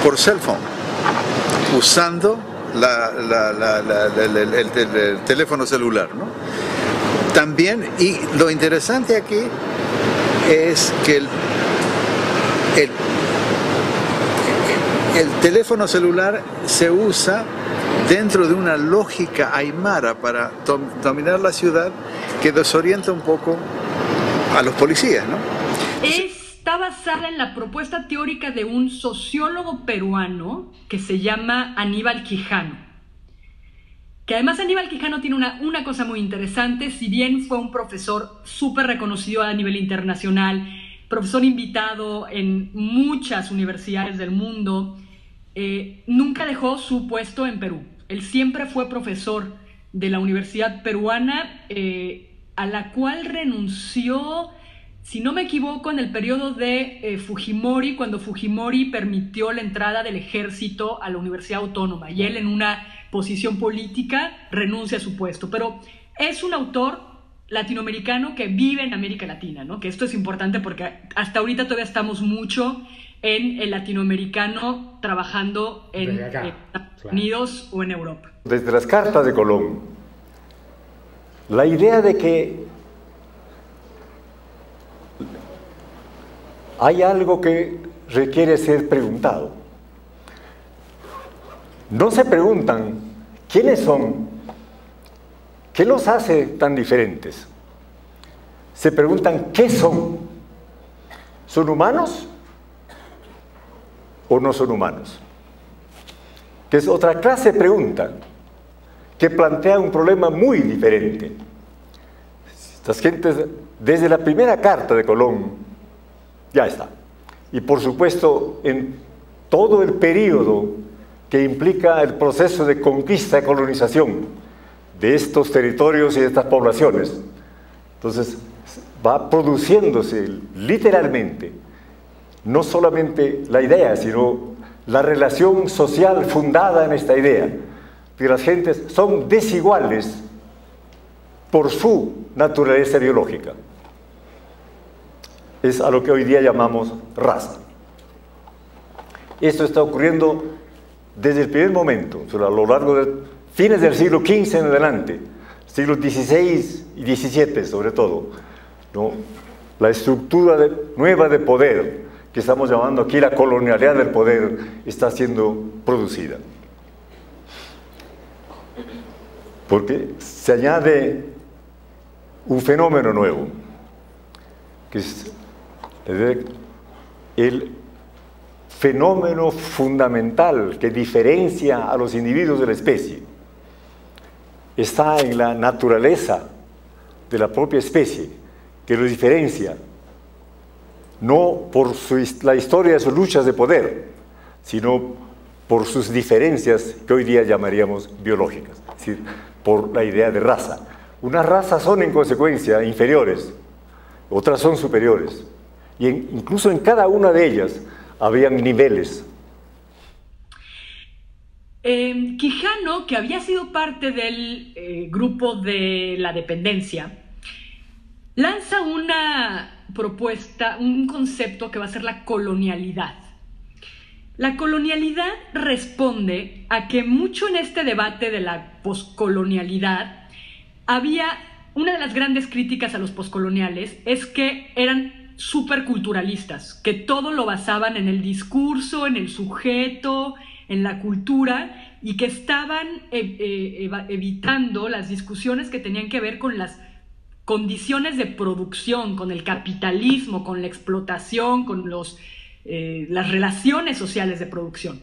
Por cell phone, usando el teléfono celular, ¿no? También, y lo interesante aquí es que el teléfono celular se usa dentro de una lógica aymara para dominar la ciudad que desorienta un poco a los policías, ¿no? Está basada en la propuesta teórica de un sociólogo peruano que se llama Aníbal Quijano. Que además Aníbal Quijano tiene una cosa muy interesante. Si bien fue un profesor súper reconocido a nivel internacional, profesor invitado en muchas universidades del mundo, nunca dejó su puesto en Perú. Él siempre fue profesor de la Universidad Peruana, a la cual renunció, si no me equivoco, en el periodo de Fujimori, cuando Fujimori permitió la entrada del ejército a la Universidad Autónoma, y él, en una posición política, renuncia a su puesto. Pero es un autor latinoamericano que vive en América Latina, ¿no? Que esto es importante porque hasta ahorita todavía estamos mucho en el latinoamericano trabajando en Estados Unidos o en Europa. Desde las cartas de Colón, la idea de que hay algo que requiere ser preguntado. No se preguntan quiénes son, qué los hace tan diferentes. Se preguntan qué son. ¿Son humanos o no son humanos? Que es otra clase de pregunta que plantea un problema muy diferente. Estas gentes, desde la primera carta de Colón, ya está. Y por supuesto, en todo el periodo que implica el proceso de conquista y colonización de estos territorios y de estas poblaciones. Entonces, va produciéndose literalmente, no solamente la idea, sino la relación social fundada en esta idea, que las gentes son desiguales por su naturaleza biológica. Es a lo que hoy día llamamos raza. Esto está ocurriendo desde el primer momento, a lo largo de fines del siglo XV en adelante, siglos XVI y XVII sobre todo, ¿no? La estructura nueva de poder, que estamos llamando aquí la colonialidad del poder, está siendo producida. Porque se añade un fenómeno nuevo, que es el fenómeno fundamental que diferencia a los individuos de la especie. Está en la naturaleza de la propia especie, que los diferencia, no por la historia de sus luchas de poder, sino por sus diferencias que hoy día llamaríamos biológicas, es decir, por la idea de raza. Unas razas son en consecuencia inferiores, otras son superiores, y incluso en cada una de ellas habían niveles. Quijano, que había sido parte del grupo de la dependencia, lanza una propuesta, un concepto que va a ser la colonialidad. La colonialidad responde a que mucho en este debate de la poscolonialidad había una de las grandes críticas a los poscoloniales, es que eran superculturalistas, que todo lo basaban en el discurso, en el sujeto, en la cultura, y que estaban evitando las discusiones que tenían que ver con las condiciones de producción, con el capitalismo, con la explotación, con las relaciones sociales de producción.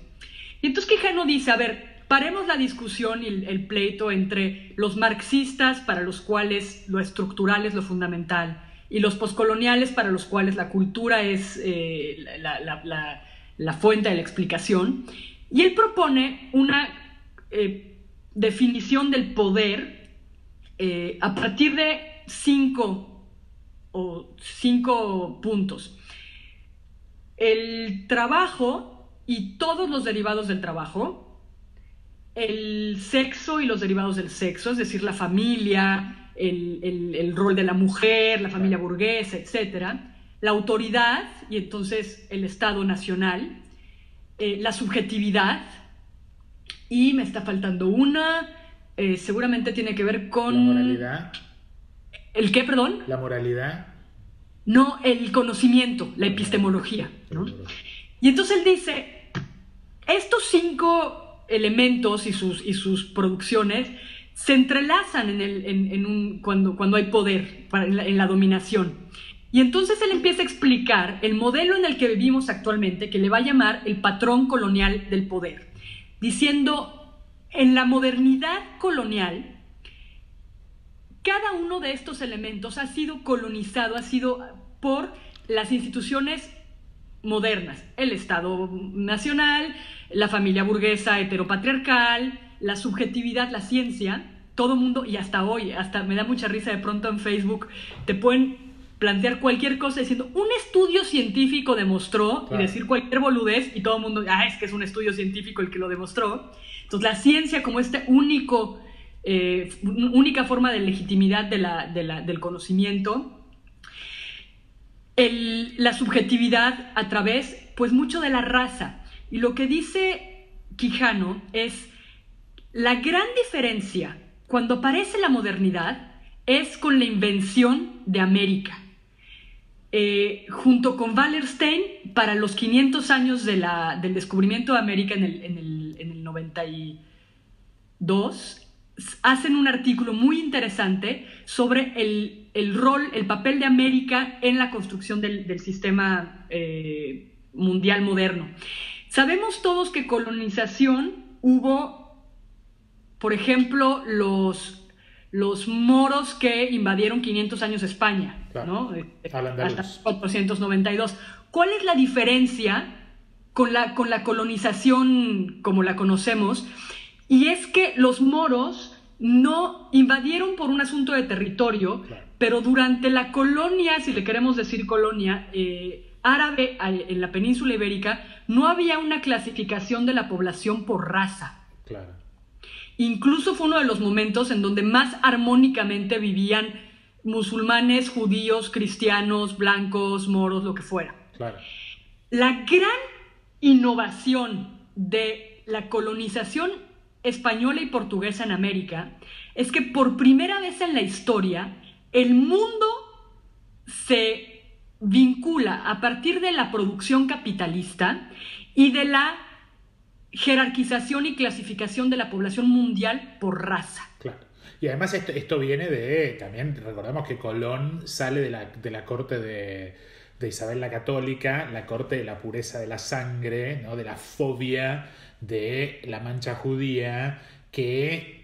Y entonces Quijano dice, a ver, paremos la discusión y el pleito entre los marxistas, para los cuales lo estructural es lo fundamental, y los poscoloniales, para los cuales la cultura es la fuente de la explicación. Y él propone una definición del poder a partir de cinco puntos. El trabajo y todos los derivados del trabajo, el sexo y los derivados del sexo, es decir, la familia, el rol de la mujer, la familia burguesa, etc. La autoridad, y entonces el Estado nacional, la subjetividad, y me está faltando una, seguramente tiene que ver con... La moralidad. ¿El qué, perdón? La moralidad. no el conocimiento, la epistemología, ¿no? Y entonces él dice, estos 5 elementos y sus producciones se entrelazan cuando hay poder, en la dominación. Y entonces él empieza a explicar el modelo en el que vivimos actualmente, que le va a llamar el patrón colonial del poder, diciendo, en la modernidad colonial, cada uno de estos elementos ha sido colonizado, ha sido por las instituciones modernas, el Estado nacional, la familia burguesa heteropatriarcal, la subjetividad, la ciencia, todo mundo, y hasta hoy, hasta me da mucha risa de pronto en Facebook, te pueden plantear cualquier cosa diciendo, un estudio científico demostró, claro, y decir cualquier boludez, y todo el mundo, es que es un estudio científico el que lo demostró. Entonces la ciencia como única forma de legitimidad del conocimiento, la subjetividad a través, pues mucho de la raza. Y lo que dice Quijano es, la gran diferencia cuando aparece la modernidad es con la invención de América. Junto con Wallerstein, para los 500 años del descubrimiento de América en el 92, hacen un artículo muy interesante sobre el papel de América en la construcción del sistema mundial moderno. Sabemos todos que colonización hubo, por ejemplo, los moros que invadieron 500 años España, claro, ¿no? Hasta 492. ¿Cuál es la diferencia con la colonización como la conocemos? Y es que los moros no invadieron por un asunto de territorio, claro, pero durante la colonia, si le queremos decir colonia, árabe en la península ibérica, no había una clasificación de la población por raza. Claro. Incluso fue uno de los momentos en donde más armónicamente vivían musulmanes, judíos, cristianos, blancos, moros, lo que fuera. Claro. La gran innovación de la colonización española y portuguesa en América es que por primera vez en la historia el mundo se vincula a partir de la producción capitalista y de la jerarquización y clasificación de la población mundial por raza. Claro. Y además esto viene también recordamos que Colón sale de la corte de Isabel la Católica, la corte de la pureza de la sangre, ¿no? De la fobia de la mancha judía, que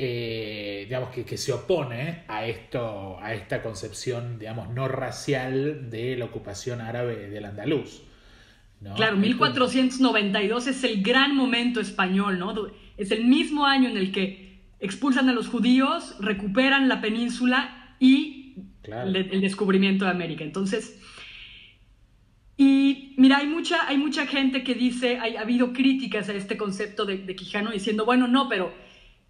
se opone a esta concepción, digamos, no racial de la ocupación árabe del Andaluz, ¿no? Claro, 1492 es el gran momento español, ¿no? Es el mismo año en el que expulsan a los judíos, recuperan la península y claro, el descubrimiento de América. Entonces, y mira, hay mucha gente que dice, ha habido críticas a este concepto de Quijano diciendo, bueno, no, pero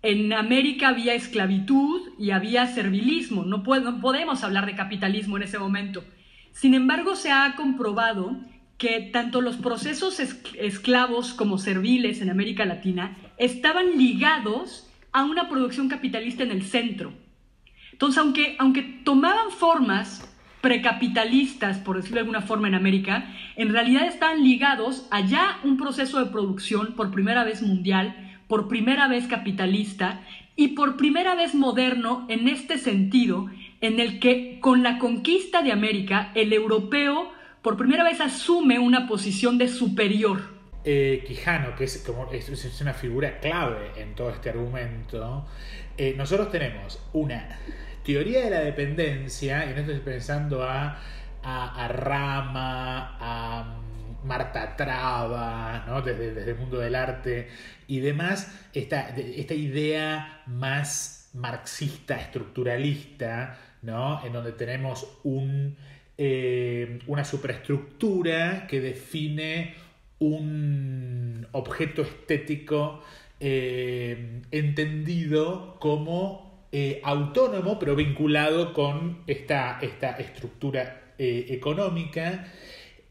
en América había esclavitud y había servilismo, no podemos hablar de capitalismo en ese momento. Sin embargo, se ha comprobado que tanto los procesos esclavos como serviles en América Latina estaban ligados a una producción capitalista en el centro. Entonces, aunque tomaban formas precapitalistas, por decirlo de alguna forma, en América, en realidad estaban ligados a ya un proceso de producción por primera vez mundial, por primera vez capitalista y por primera vez moderno en este sentido, en el que con la conquista de América, el europeo por primera vez asume una posición de superior. Quijano, que es una figura clave en todo este argumento, nosotros tenemos una teoría de la dependencia, y en esto estoy pensando a Rama, a Marta Traba, ¿no? desde el mundo del arte y demás, esta idea más marxista, estructuralista, ¿no? En donde tenemos una superestructura que define un objeto estético entendido como autónomo, pero vinculado con esta estructura económica.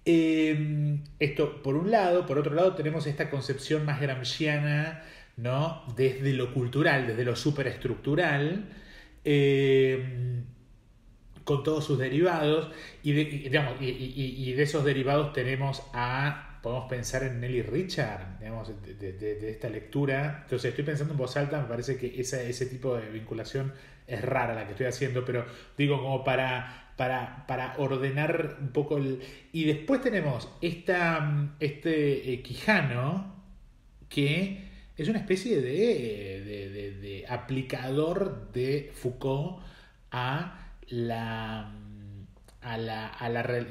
Esto por un lado. Por otro lado tenemos esta concepción más gramsciana, ¿no? Desde lo cultural, desde lo superestructural, con todos sus derivados, y de esos derivados podemos pensar en Nelly Richard, digamos, de esta lectura. Entonces estoy pensando en voz alta, me parece que ese tipo de vinculación es rara la que estoy haciendo, pero digo como para ordenar un poco y después tenemos Quijano, que es una especie de aplicador de Foucault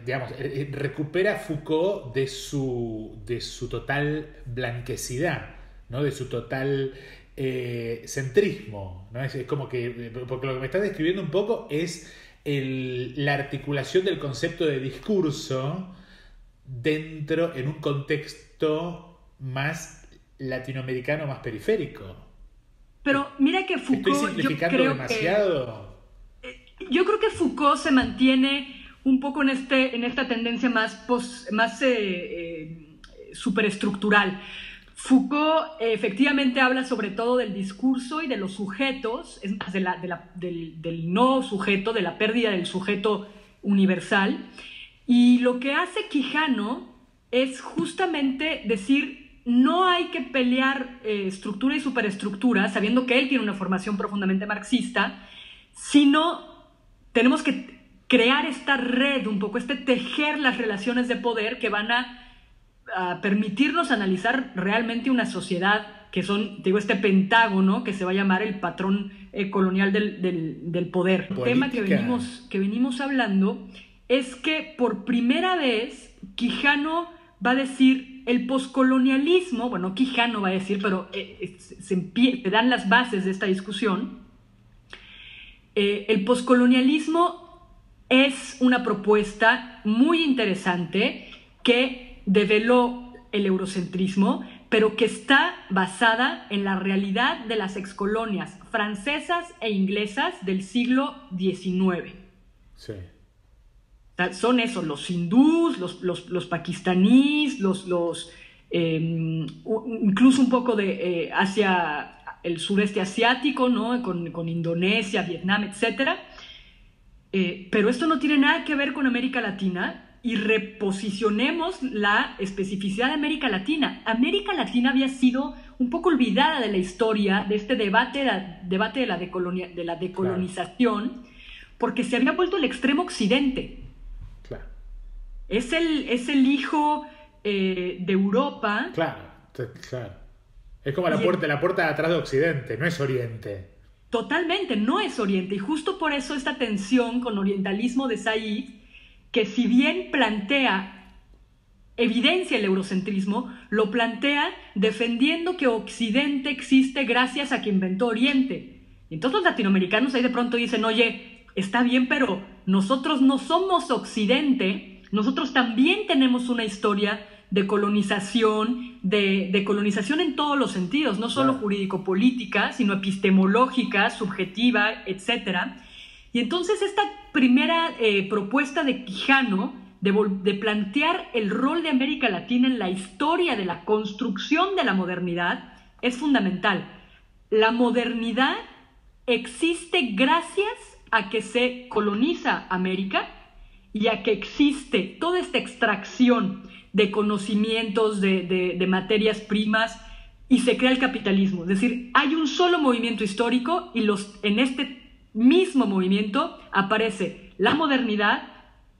digamos, recupera Foucault de su total blanquecidad, ¿no? De su total centrismo, ¿no? Es como que, porque lo que me estás describiendo un poco es la articulación del concepto de discurso en un contexto más latinoamericano, más periférico. Pero mira que Foucault... ¿Estoy simplificando demasiado? Yo creo que Foucault se mantiene un poco en esta tendencia más superestructural. Foucault efectivamente habla sobre todo del discurso y de los sujetos, es más, del no sujeto, de la pérdida del sujeto universal. Y lo que hace Quijano es justamente decir, no hay que pelear estructura y superestructura, sabiendo que él tiene una formación profundamente marxista, sino tenemos que crear esta red, un poco tejer las relaciones de poder que van a permitirnos analizar realmente una sociedad que este pentágono que se va a llamar el patrón colonial del poder. El tema que venimos hablando es que por primera vez Quijano va a decir el poscolonialismo, bueno, Quijano va a decir, pero se dan las bases de esta discusión. El poscolonialismo es una propuesta muy interesante que develó el eurocentrismo, pero que está basada en la realidad de las excolonias francesas e inglesas del siglo XIX. Sí. Son esos, los hindús, los pakistaníes, incluso un poco de hacia el sureste asiático, ¿no? con Indonesia, Vietnam, etc. Pero esto no tiene nada que ver con América Latina, y reposicionemos la especificidad de América Latina. América Latina había sido un poco olvidada de la historia, de este debate de la decolonización, claro, porque se había vuelto el extremo occidente. Claro. Es el hijo de Europa. Claro. Es como la puerta de atrás de Occidente, no es Oriente. Totalmente, no es Oriente. Y justo por eso esta tensión con orientalismo de Said, que si bien evidencia el eurocentrismo, lo plantea defendiendo que Occidente existe gracias a que inventó Oriente. Y entonces los latinoamericanos ahí de pronto dicen, oye, está bien, pero nosotros no somos Occidente, nosotros también tenemos una historia de colonización, de colonización en todos los sentidos, no solo jurídico-política, sino epistemológica, subjetiva, etc. Y entonces esta primera propuesta de Quijano de plantear el rol de América Latina en la historia de la construcción de la modernidad es fundamental. La modernidad existe gracias a que se coloniza América y a que existe toda esta extracción de conocimientos, de materias primas, y se crea el capitalismo. Es decir, hay un solo movimiento histórico y en este mismo movimiento aparece la modernidad,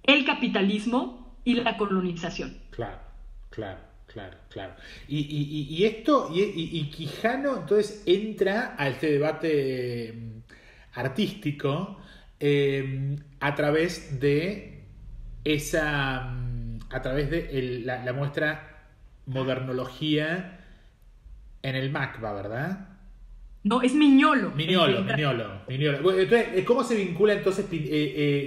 el capitalismo y la colonización. Claro. Y Quijano entonces entra a este debate artístico a través de la muestra Modernología en el MACBA, ¿verdad? No, es Mignolo. Mignolo. Entonces, ¿cómo se vincula entonces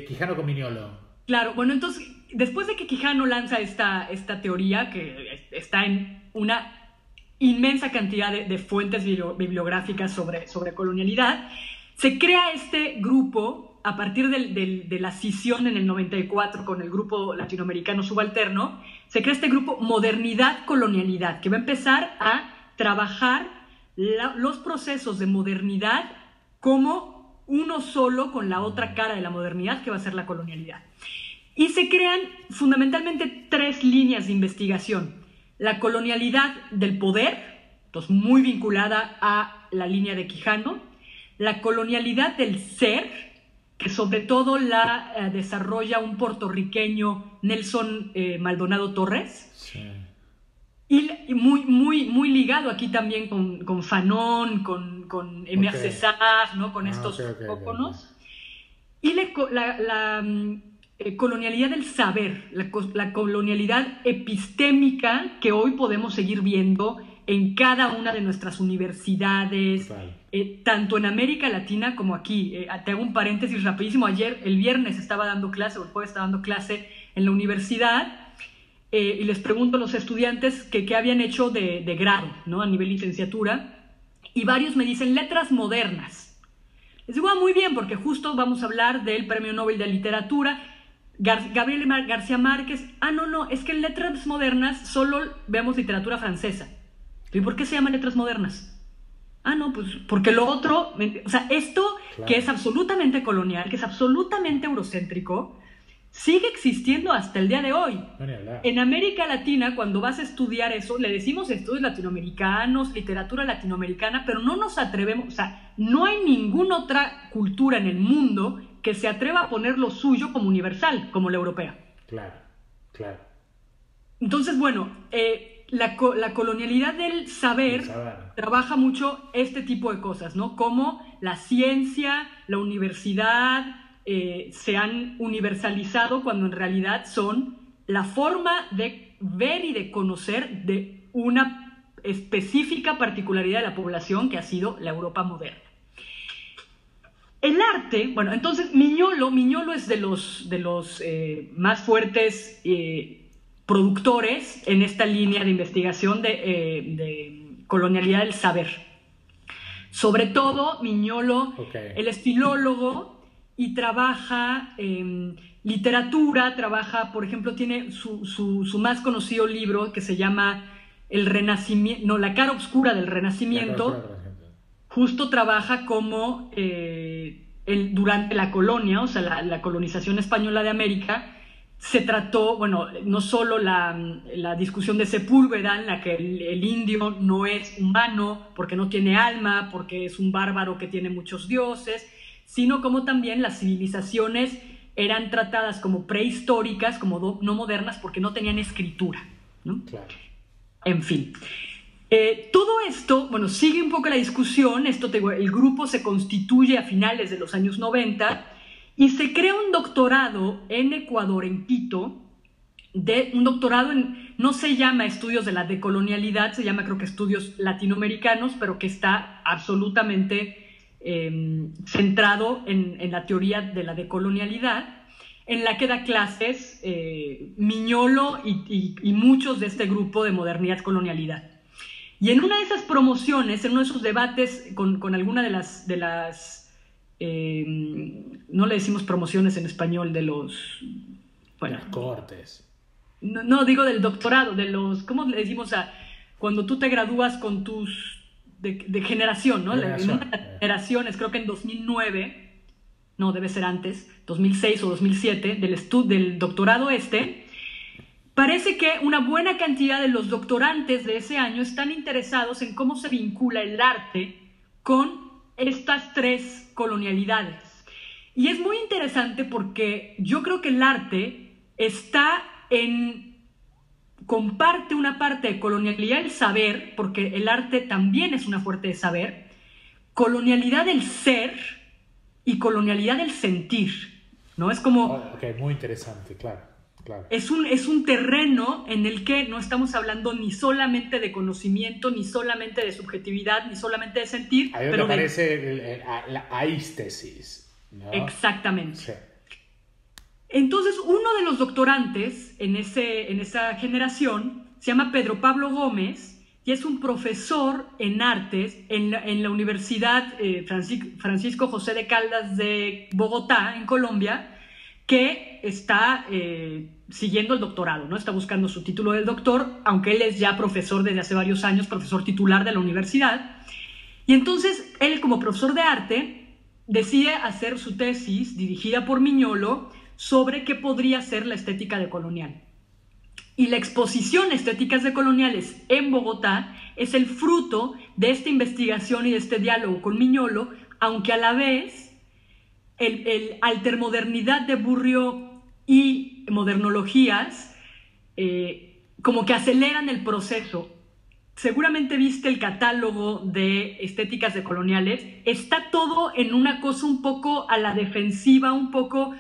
Quijano con Mignolo? Claro, bueno, entonces, después de que Quijano lanza esta teoría, que está en una inmensa cantidad de fuentes bibliográficas sobre colonialidad, se crea este grupo a partir de la escisión en el 94 con el grupo latinoamericano subalterno. Se crea este grupo Modernidad-Colonialidad, que va a empezar a trabajar los procesos de modernidad como uno solo con la otra cara de la modernidad, que va a ser la colonialidad. Y se crean fundamentalmente 3 líneas de investigación. La colonialidad del poder, entonces muy vinculada a la línea de Quijano. La colonialidad del ser, que sobre todo la desarrolla un puertorriqueño, Nelson Maldonado Torres. Sí. Y muy ligado aquí también con Fanon, con Emer César, ¿no? Con estos autóctonos. Y la colonialidad del saber, la colonialidad epistémica que hoy podemos seguir viendo en cada una de nuestras universidades, tanto en América Latina como aquí. Te hago un paréntesis rapidísimo. El viernes estaba dando clase, o el jueves estaba dando clase en la universidad, y les pregunto a los estudiantes qué habían hecho de grado, ¿no? A nivel licenciatura, y varios me dicen letras modernas. Les digo, muy bien, porque justo vamos a hablar del Premio Nobel de Literatura, Gabriel García Márquez. No, es que en letras modernas solo vemos literatura francesa. ¿Y por qué se llaman letras modernas? No, pues porque lo otro, o sea, esto que es absolutamente colonial, que es absolutamente eurocéntrico, sigue existiendo hasta el día de hoy. En América Latina, cuando vas a estudiar eso, le decimos estudios latinoamericanos, literatura latinoamericana, pero no nos atrevemos, o sea, no hay ninguna otra cultura en el mundo que se atreva a poner lo suyo como universal, como la europea. Claro. Entonces, bueno, la colonialidad del saber trabaja mucho este tipo de cosas, ¿no? Como la ciencia, la universidad se han universalizado cuando en realidad son la forma de ver y de conocer de una específica particularidad de la población que ha sido la Europa moderna. El arte, bueno, entonces Miñolo es de los más fuertes productores en esta línea de investigación de colonialidad del saber. Sobre todo, Miñolo, él es filólogo y trabaja literatura, por ejemplo, tiene su más conocido libro que se llama La cara oscura del Renacimiento. Justo trabaja como durante la colonia, o sea, la colonización española de América. Se trató, bueno, no solo la discusión de Sepúlveda, en la que el indio no es humano porque no tiene alma, porque es un bárbaro que tiene muchos dioses, sino como también las civilizaciones eran tratadas como prehistóricas, como no modernas, porque no tenían escritura, ¿no? Claro. En fin. Todo esto, bueno, sigue un poco la discusión. El grupo se constituye a finales de los años 90 y se crea un doctorado en Ecuador, en Quito, un doctorado no se llama Estudios de la Decolonialidad, se llama, creo que, Estudios Latinoamericanos, pero que está absolutamente centrado en la teoría de la decolonialidad, en la que da clases Miñolo y muchos de este grupo de modernidad-colonialidad. Y en una de esas promociones, en uno de esos debates con alguna de las no le decimos promociones en español, Las cohortes. No, digo del doctorado, ¿cómo le decimos cuando tú te gradúas con de generación, ¿no? En una generaciones, creo que en 2009, no, debe ser antes, 2006 o 2007, del doctorado parece que una buena cantidad de los doctorantes de ese año están interesados en cómo se vincula el arte con estas 3 colonialidades. Y es muy interesante porque yo creo que el arte comparte una parte de colonialidad del saber, porque el arte también es una fuente de saber, colonialidad del ser y colonialidad del sentir, ¿no? Es como... muy interesante, claro. Es un terreno en el que no estamos hablando ni solamente de conocimiento, ni solamente de subjetividad, ni solamente de sentir. Ahí donde aparece la aístesis, ¿no? Exactamente. Sí. Entonces, uno de los doctorantes en esa generación se llama Pedro Pablo Gómez y es un profesor en artes en la Universidad Francisco José de Caldas de Bogotá, en Colombia, que está siguiendo el doctorado, ¿no? Está buscando su título de doctor, aunque él es ya profesor desde hace varios años, profesor titular de la universidad. Y entonces, él, como profesor de arte, decide hacer su tesis, dirigida por Miñolo, sobre qué podría ser la estética decolonial. Y la exposición Estéticas decoloniales en Bogotá es el fruto de esta investigación y de este diálogo con Miñolo, aunque a la vez el altermodernidad de Bourriaud y modernologías como que aceleran el proceso. Seguramente viste el catálogo de Estéticas decoloniales. Está todo en una cosa un poco a la defensiva, un poco...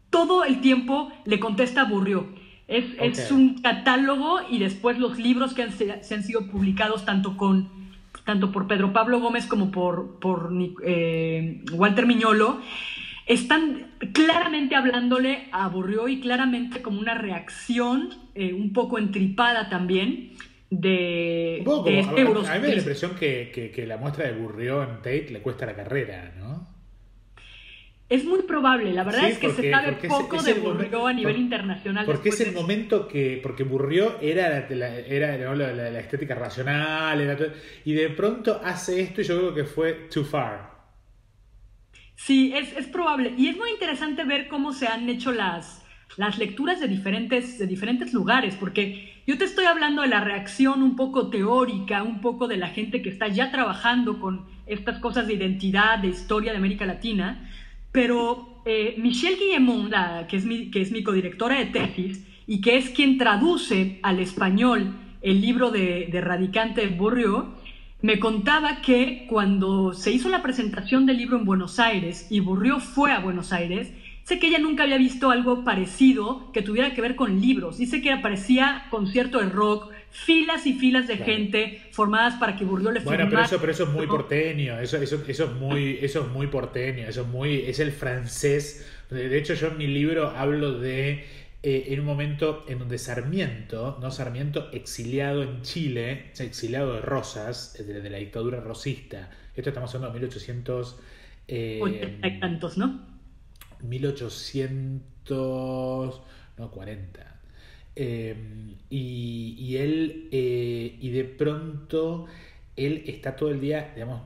Todo el tiempo le contesta a Bourriaud. Es un catálogo, y después los libros que se han sido publicados tanto por Pedro Pablo Gómez como por Walter Miñolo, están claramente hablándole a Bourriaud y claramente como una reacción un poco entripada también de un poco como, este a mí me da la impresión que la muestra de Bourriaud en Tate le cuesta la carrera, ¿no? Es muy probable, la verdad es que se sabe poco de Bourriaud a nivel internacional. Porque es el momento porque Bourriaud era la estética racional, y de pronto hace esto y yo creo que fue too far. Sí, es probable. Y es muy interesante ver cómo se han hecho las lecturas de diferentes lugares, porque yo te estoy hablando de la reacción un poco teórica, un poco de la gente que está ya trabajando con estas cosas de identidad, de historia de América Latina. Pero Michelle Guillemont, que es mi codirectora de tesis y que es quien traduce al español el libro de Radicante Bourriaud, me contaba que cuando se hizo la presentación del libro en Buenos Aires y Bourriaud fue a Buenos Aires, sé que ella nunca había visto algo parecido que tuviera que ver con libros. Dice que aparecía concierto de rock, filas y filas de gente formadas para que Bourriaud le firmara. Bueno, pero eso es muy porteño, eso es muy porteño, es el francés. De hecho, yo en mi libro hablo de en un momento en donde Sarmiento, exiliado en Chile, exiliado de Rosas, de la dictadura rosista. Esto estamos hablando de 1800 hay tantos, ¿no? 1840. Y él y de pronto él está todo el día, digamos,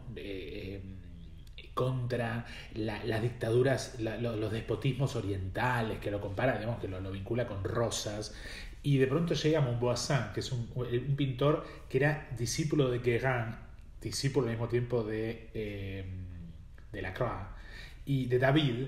contra las dictaduras, los despotismos orientales, que lo compara, digamos, que lo vincula con Rosas, y de pronto llega Montboissin, que es un pintor que era discípulo de Guérin, discípulo al mismo tiempo de Lacroix y de David,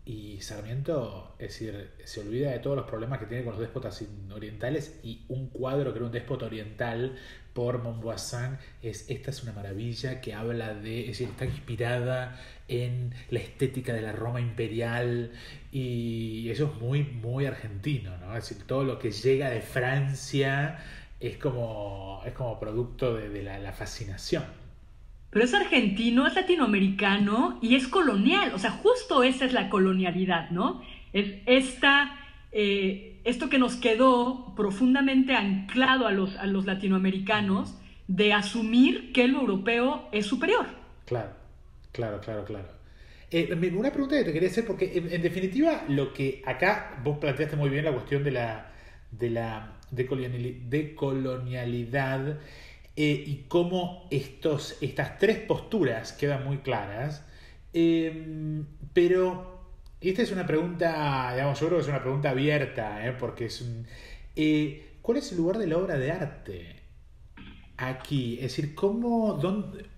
y Sarmiento, es decir, se olvida de todos los problemas que tiene con los déspotas orientales, y un cuadro que era un déspota oriental por Montboissin esta es una maravilla, que habla de, es decir, está inspirada en la estética de la Roma imperial, y eso es muy, muy argentino, ¿no? Es decir, todo lo que llega de Francia es como producto de la fascinación. Pero es argentino, es latinoamericano y es colonial. O sea, justo esa es la colonialidad, ¿no? Es esto que nos quedó profundamente anclado a los latinoamericanos, de asumir que lo europeo es superior. Claro. Una pregunta que te quería hacer, porque en definitiva lo que acá vos planteaste muy bien, la cuestión de la decolonialidad, y cómo estas tres posturas quedan muy claras, pero esta es una pregunta, digamos, yo creo que es una pregunta abierta, porque es ¿cuál es el lugar de la obra de arte aquí? Es decir,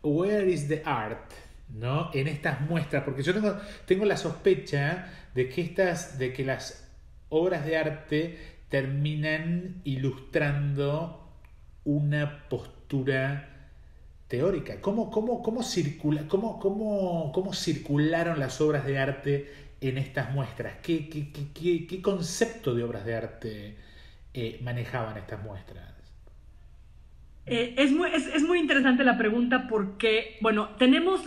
where is the art, ¿no? En estas muestras, porque yo tengo la sospecha de que las obras de arte terminan ilustrando una postura teórica. ¿Cómo circularon las obras de arte en estas muestras? ¿Qué concepto de obras de arte manejaban estas muestras? Es muy interesante la pregunta, porque, bueno, tenemos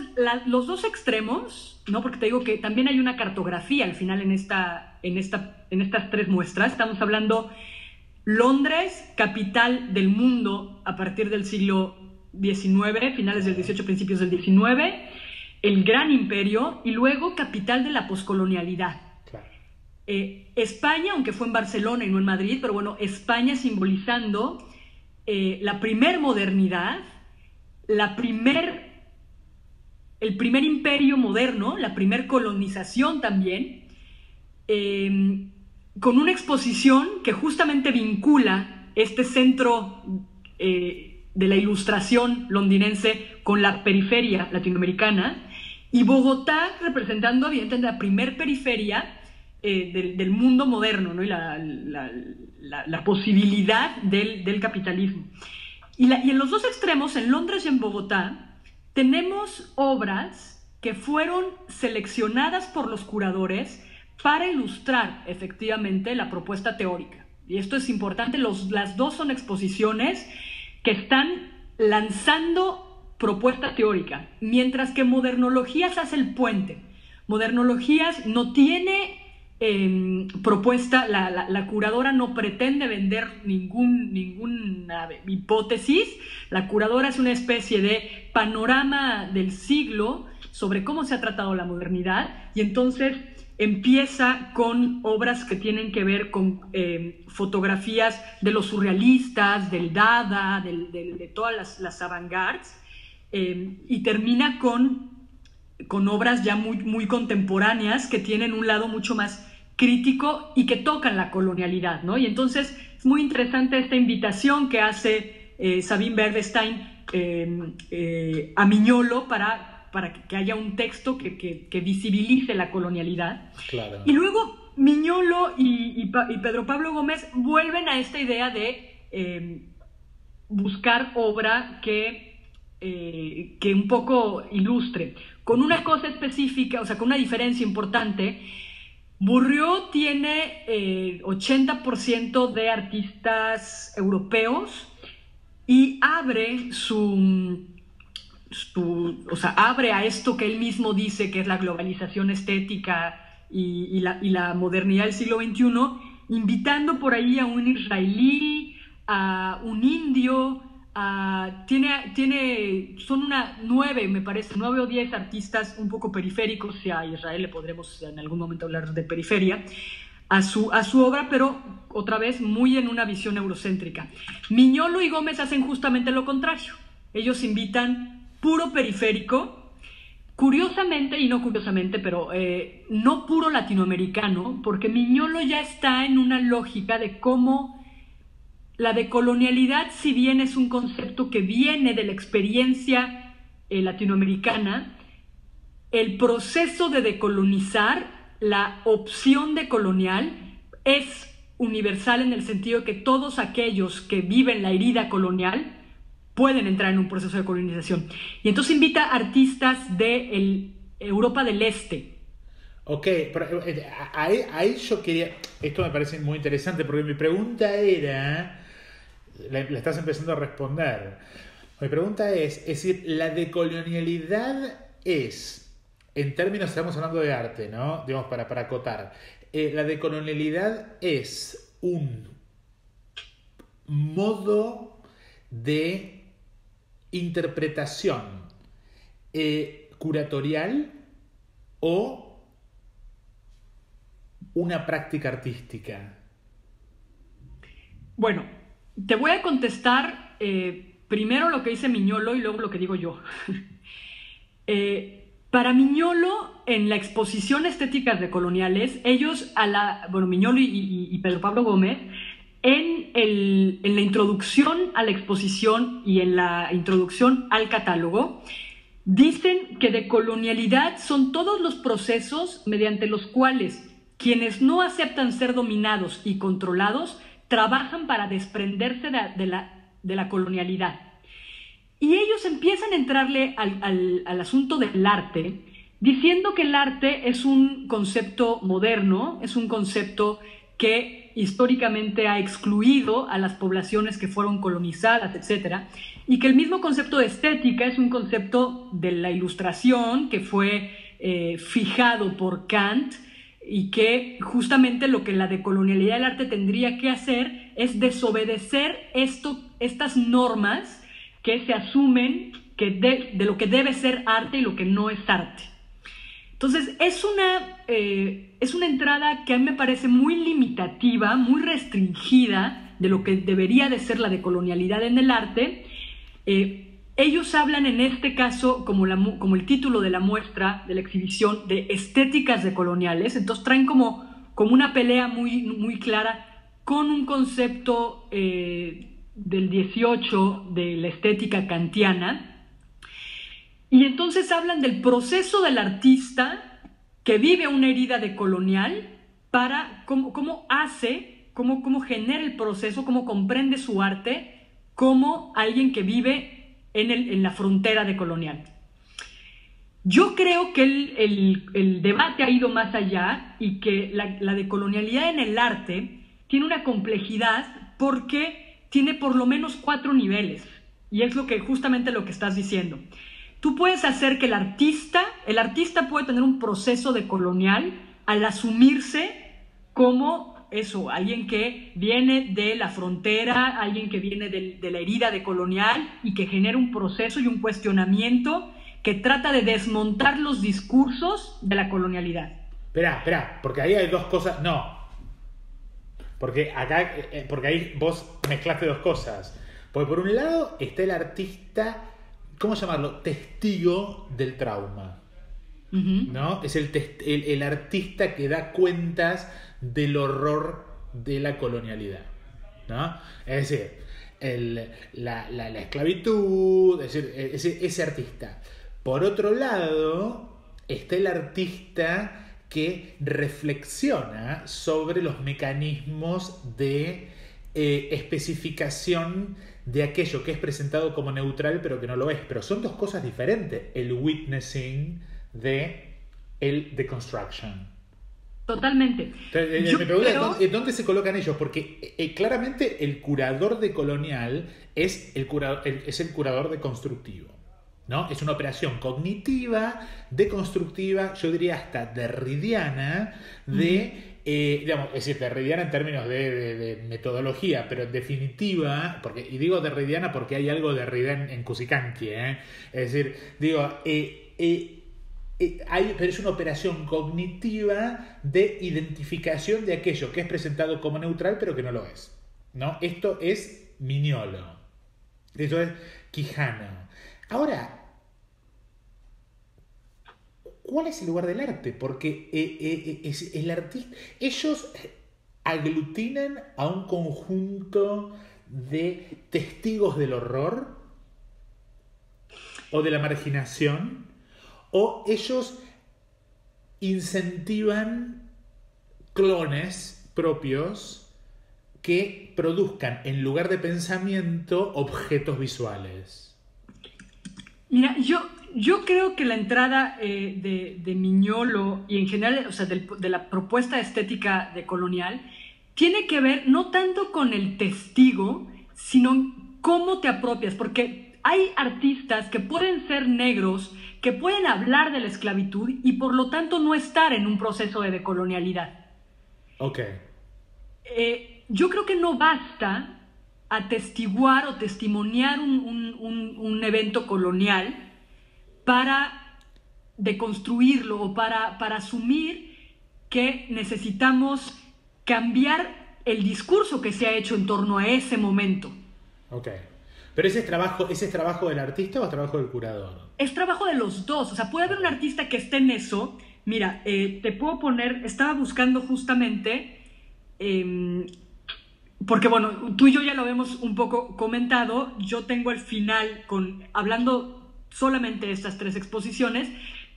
los dos extremos, ¿no? Porque te digo que también hay una cartografía al final en estas tres muestras. Estamos hablando Londres, capital del mundo a partir del siglo XIX, finales del XVIII, principios del XIX, el gran imperio, y luego capital de la poscolonialidad. Claro. España, aunque fue en Barcelona y no en Madrid, pero bueno, España simbolizando la primer modernidad, la primer el primer imperio moderno, la primer colonización también, con una exposición que justamente vincula este centro de la ilustración londinense con la periferia latinoamericana, y Bogotá representando evidentemente la primer periferia del mundo moderno, ¿no? Y la posibilidad del capitalismo. Y en los dos extremos, en Londres y en Bogotá, tenemos obras que fueron seleccionadas por los curadores para ilustrar efectivamente la propuesta teórica. Y esto es importante, las dos son exposiciones que están lanzando propuesta teórica, mientras que Modernologías hace el puente. Modernologías no tiene propuesta, la curadora no pretende vender ninguna hipótesis, la curadora es una especie de panorama del siglo sobre cómo se ha tratado la modernidad, y entonces empieza con obras que tienen que ver con fotografías de los surrealistas, del Dada, de todas las avant-gardes, y termina con obras ya muy contemporáneas que tienen un lado mucho más crítico y que tocan la colonialidad, ¿no? Y entonces es muy interesante esta invitación que hace Sabine Bernstein a Miñolo para que haya un texto que visibilice la colonialidad. Claro. Y luego Miñolo y Pedro Pablo Gómez vuelven a esta idea de buscar obra que un poco ilustre, con una cosa específica, o sea, con una diferencia importante. Bourriaud tiene 80% de artistas europeos y abre abre a esto que él mismo dice que es la globalización estética y la modernidad del siglo XXI, invitando por ahí a un israelí, a un indio, son 9 o 10 artistas un poco periféricos, si a Israel le podremos en algún momento hablar de periferia, a su obra, pero otra vez muy en una visión eurocéntrica. Miñolo y Gómez hacen justamente lo contrario. Ellos invitan puro periférico, curiosamente, y no curiosamente, pero no puro latinoamericano, porque Miñolo ya está en una lógica de cómo la decolonialidad, si bien es un concepto que viene de la experiencia latinoamericana, el proceso de decolonizar, la opción decolonial, es universal en el sentido de que todos aquellos que viven la herida colonial pueden entrar en un proceso de colonización. Y entonces invita a artistas de Europa del Este. Ok, pero ahí yo quería... Esto me parece muy interesante porque mi pregunta era... La estás empezando a responder. Mi pregunta es decir, la decolonialidad es, en términos, estamos hablando de arte, ¿no? Digamos, para acotar. La decolonialidad es un modo de interpretación curatorial o una práctica artística. Bueno, te voy a contestar primero lo que dice Miñolo y luego lo que digo yo. Para Miñolo, en la exposición Estéticas Decoloniales, ellos, Miñolo y Pedro Pablo Gómez, en la introducción a la exposición y en la introducción al catálogo, dicen que decolonialidad son todos los procesos mediante los cuales quienes no aceptan ser dominados y controlados trabajan para desprenderse de la colonialidad. Y ellos empiezan a entrarle al asunto del arte, diciendo que el arte es un concepto moderno, es un concepto que históricamente ha excluido a las poblaciones que fueron colonizadas, etc. Y que el mismo concepto de estética es un concepto de la Ilustración que fue fijado por Kant, y que justamente lo que la decolonialidad del arte tendría que hacer es desobedecer estas normas que se asumen de lo que debe ser arte y lo que no es arte. Entonces es una entrada que a mí me parece muy limitativa, muy restringida de lo que debería de ser la decolonialidad en el arte. ellos hablan en este caso, como el título de la muestra, de la exhibición, de estéticas decoloniales. Entonces traen como una pelea muy, muy clara con un concepto del 18 de la estética kantiana. Y entonces hablan del proceso del artista que vive una herida decolonial para cómo genera el proceso, cómo comprende su arte como alguien que vive en la frontera decolonial. Yo creo que el debate ha ido más allá y que la decolonialidad en el arte tiene una complejidad porque tiene por lo menos 4 niveles, y es justamente lo que estás diciendo. Tú puedes hacer que el artista puede tener un proceso decolonial al asumirse como eso, alguien que viene de la frontera, alguien que viene de la herida decolonial y que genera un proceso y un cuestionamiento que trata de desmontar los discursos de la colonialidad. Espera, porque ahí hay 2 cosas. No. Porque ahí vos mezclaste 2 cosas. Porque por un lado está el artista, ¿cómo llamarlo? Testigo del trauma. ¿No? Es el artista que da cuentas del horror de la colonialidad, ¿no? Es decir, la esclavitud, es decir, ese artista. Por otro lado, está el artista que reflexiona sobre los mecanismos de especificación de aquello que es presentado como neutral pero que no lo es. Pero son 2 cosas diferentes, el witnessing de el deconstruction. Totalmente. Entonces, me pregunto, ¿dónde se colocan ellos? Porque claramente el curador decolonial es el curador deconstructivo, ¿no? Es una operación cognitiva, deconstructiva, yo diría hasta derridiana, digamos, es decir, derridiana en términos de metodología, pero en definitiva, y digo derridiana porque hay algo de Derrida en Cusicanqui, es decir, digo, pero es una operación cognitiva de identificación de aquello que es presentado como neutral pero que no lo es, ¿no? Esto es Mignolo, esto es Quijano. Ahora, ¿cuál es el lugar del arte? Porque el artista, ellos aglutinan a un conjunto de testigos del horror o de la marginación, o ellos incentivan clones propios que produzcan en lugar de pensamiento objetos visuales. Mira, yo creo que la entrada de Mignolo y en general, o sea, de la propuesta estética decolonial tiene que ver no tanto con el testigo, sino cómo te apropias, porque hay artistas que pueden ser negros, que pueden hablar de la esclavitud y por lo tanto no estar en un proceso de decolonialidad. Ok. Yo creo que no basta atestiguar o testimoniar un evento colonial para deconstruirlo o para asumir que necesitamos cambiar el discurso que se ha hecho en torno a ese momento. Ok. ¿Pero ese es trabajo del artista o es trabajo del curador? Es trabajo de los dos. O sea, puede haber un artista que esté en eso. Mira, te puedo poner... Estaba buscando justamente... porque, bueno, tú y yo ya lo hemos un poco comentado. Yo tengo al final, hablando solamente de estas 3 exposiciones,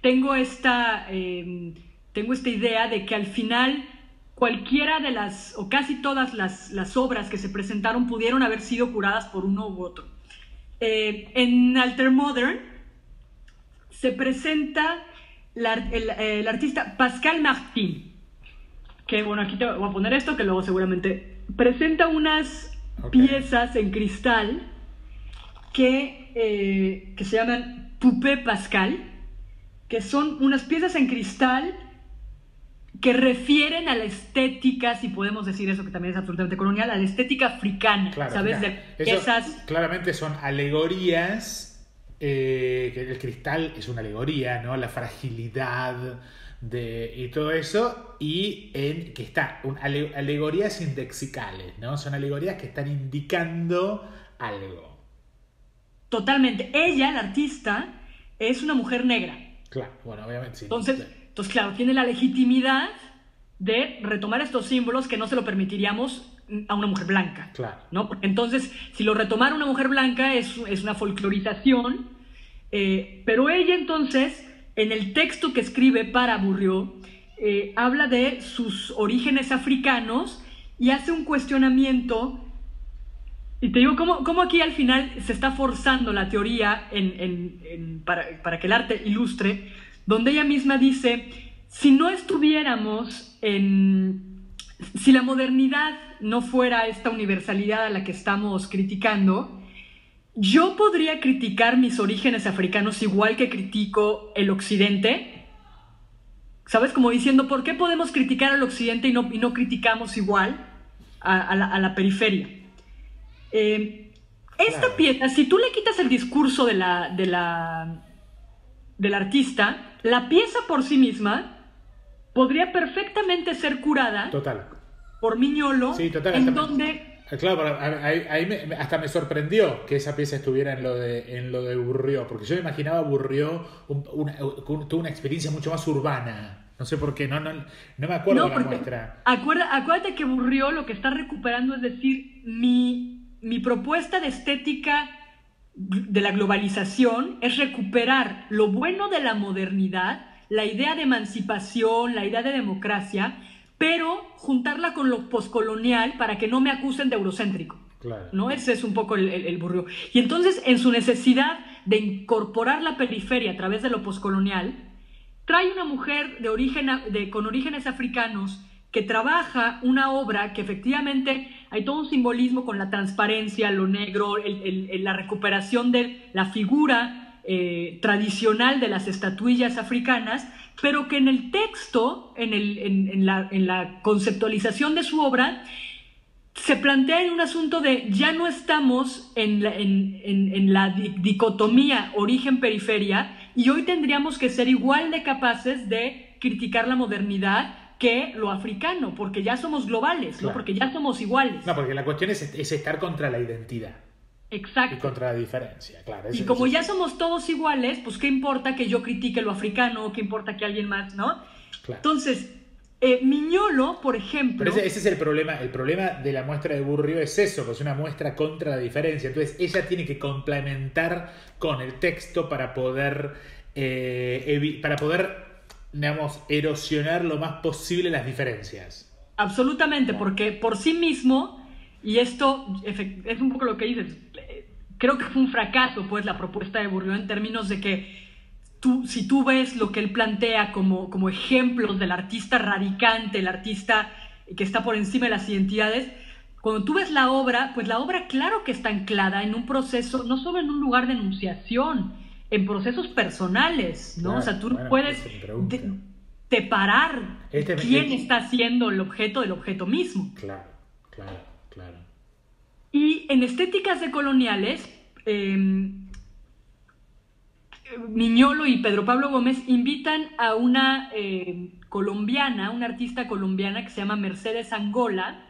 tengo esta idea de que al final cualquiera de o casi todas las obras que se presentaron pudieron haber sido curadas por uno u otro. En Alter Modern se presenta el artista Pascal Martin, que, bueno, aquí te voy a poner esto, que luego seguramente presenta unas piezas en cristal que se llaman Poupée Pascal, que son unas piezas en cristal que refieren a la estética, si podemos decir eso, que también es absolutamente colonial, a la estética africana, claro, ¿sabes? Claramente son alegorías, que el cristal es una alegoría, ¿no? La fragilidad y todo eso, y que está alegorías indexicales, ¿no? Son alegorías que están indicando algo. Totalmente. Ella, la artista, es una mujer negra. Claro, bueno, obviamente sí. Entonces, claro, tiene la legitimidad de retomar estos símbolos que no se lo permitiríamos a una mujer blanca. Claro. ¿No? Porque entonces, si lo retomara una mujer blanca es una folclorización, pero ella entonces, en el texto que escribe para Bourriaud, habla de sus orígenes africanos y hace un cuestionamiento. Y te digo, ¿cómo aquí al final se está forzando la teoría para que el arte ilustre? Donde ella misma dice, si no estuviéramos si la modernidad no fuera esta universalidad a la que estamos criticando, yo podría criticar mis orígenes africanos igual que critico el occidente. ¿Sabes? Como diciendo, ¿por qué podemos criticar al occidente y no criticamos igual a la periferia? Esta pieza, si tú le quitas el discurso del artista, la pieza por sí misma podría perfectamente ser curada por Mignolo, sí, total, en donde... Claro, hasta me sorprendió que esa pieza estuviera en lo de Bourriaud, porque yo imaginaba Bourriaud tuvo una experiencia mucho más urbana. No sé por qué, no me acuerdo de la muestra. Acuérdate que Bourriaud lo que está recuperando es decir, mi propuesta de estética de la globalización es recuperar lo bueno de la modernidad, la idea de emancipación, la idea de democracia, pero juntarla con lo poscolonial para que no me acusen de eurocéntrico. Claro. ¿No? Ese es un poco el Bourriaud. Y entonces, en su necesidad de incorporar la periferia a través de lo poscolonial, trae una mujer con orígenes africanos que trabaja una obra que efectivamente hay todo un simbolismo con la transparencia, lo negro, la recuperación de la figura tradicional de las estatuillas africanas, pero que en el texto, en la conceptualización de su obra, se plantea en un asunto de ya no estamos en la dicotomía origen-periferia y hoy tendríamos que ser igual de capaces de criticar la modernidad que lo africano, porque ya somos globales, claro. ¿no? Porque ya somos iguales. No, porque la cuestión es estar contra la identidad. Exacto. Y contra la diferencia, claro. Y como ya somos todos iguales, pues qué importa que yo critique lo africano, qué importa que alguien más, ¿no? Claro. Entonces, Mignolo, por ejemplo... Pero ese es el problema. El problema de la muestra de Bourriaud es eso, que es una muestra contra la diferencia. Entonces, ella tiene que complementar con el texto para poder digamos, erosionar lo más posible las diferencias. Absolutamente, porque por sí mismo, y esto es un poco lo que dices, creo que fue un fracaso, pues, la propuesta de Bourriaud en términos de que si tú ves lo que él plantea como ejemplos del artista radicante, el artista que está por encima de las identidades, cuando tú ves la obra, pues la obra claro que está anclada en un proceso, no solo en un lugar de enunciación, en procesos personales, ¿no? Claro, o sea, tú no puedes separar quién está siendo el objeto del objeto mismo. Claro. Y en estéticas decoloniales, Mignolo y Pedro Pablo Gómez invitan a una colombiana, una artista colombiana que se llama Mercedes Angola,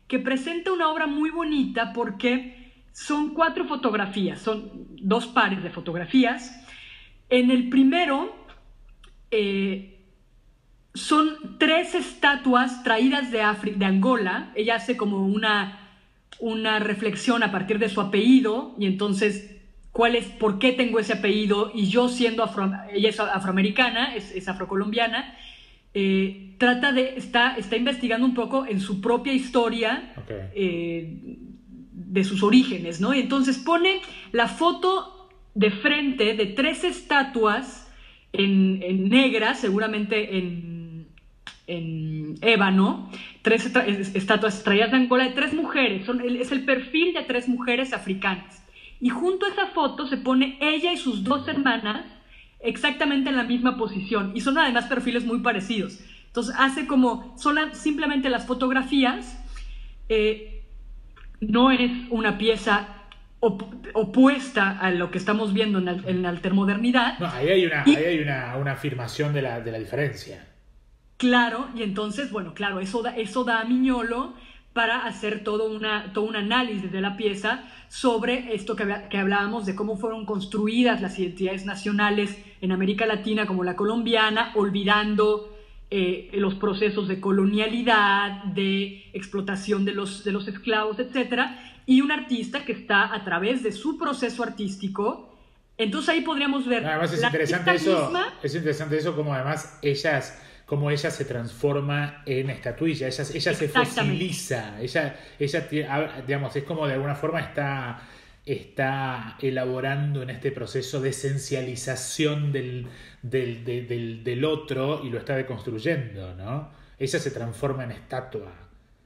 que presenta una obra muy bonita porque son 4 fotografías, son 2 pares de fotografías. En el primero son 3 estatuas traídas de Angola. Ella hace como una reflexión a partir de su apellido y entonces por qué tengo ese apellido y yo siendo ella es afroamericana, es afrocolombiana, está investigando un poco en su propia historia, de sus orígenes, ¿no? Y entonces pone la foto de frente de 3 estatuas en negras, seguramente en ébano, 3 estatuas traídas de Angola de 3 mujeres, es el perfil de 3 mujeres africanas. Y junto a esa foto se pone ella y sus 2 hermanas exactamente en la misma posición. Y son además perfiles muy parecidos. Entonces hace como simplemente las fotografías. No es una pieza opuesta a lo que estamos viendo en la altermodernidad. No, ahí hay una afirmación de la diferencia. Claro, y entonces, bueno, claro, eso da a Mignolo para hacer todo un análisis de la pieza sobre esto que hablábamos de cómo fueron construidas las identidades nacionales en América Latina como la colombiana, olvidando los procesos de colonialidad, de explotación de los esclavos, etc. Y un artista que está a través de su proceso artístico. Entonces ahí podríamos ver... Además es interesante eso, como además cómo ella se transforma en estatuilla, ella se fosiliza, ella digamos, es como de alguna forma está elaborando en este proceso de esencialización del otro y lo está deconstruyendo, ¿no? Ella se transforma en estatua.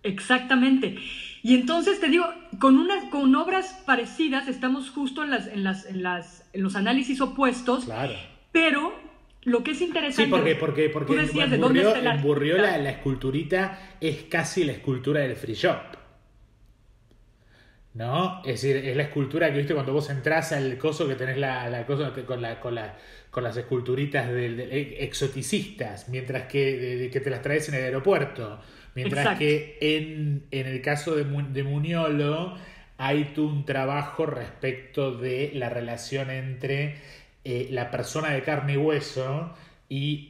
Exactamente. Y entonces te digo, con obras parecidas estamos justo en los análisis opuestos, claro. Pero lo que es interesante... Sí, porque en Bourrió la esculturita es casi la escultura del free shop, ¿no? Es decir, es la escultura que viste cuando vos entrás al coso que tenés la cosa con las esculturitas exoticistas, mientras que te las traes en el aeropuerto. Mientras Exacto. Que en el caso de Muniolo hay todo un trabajo respecto de la relación entre la persona de carne y hueso y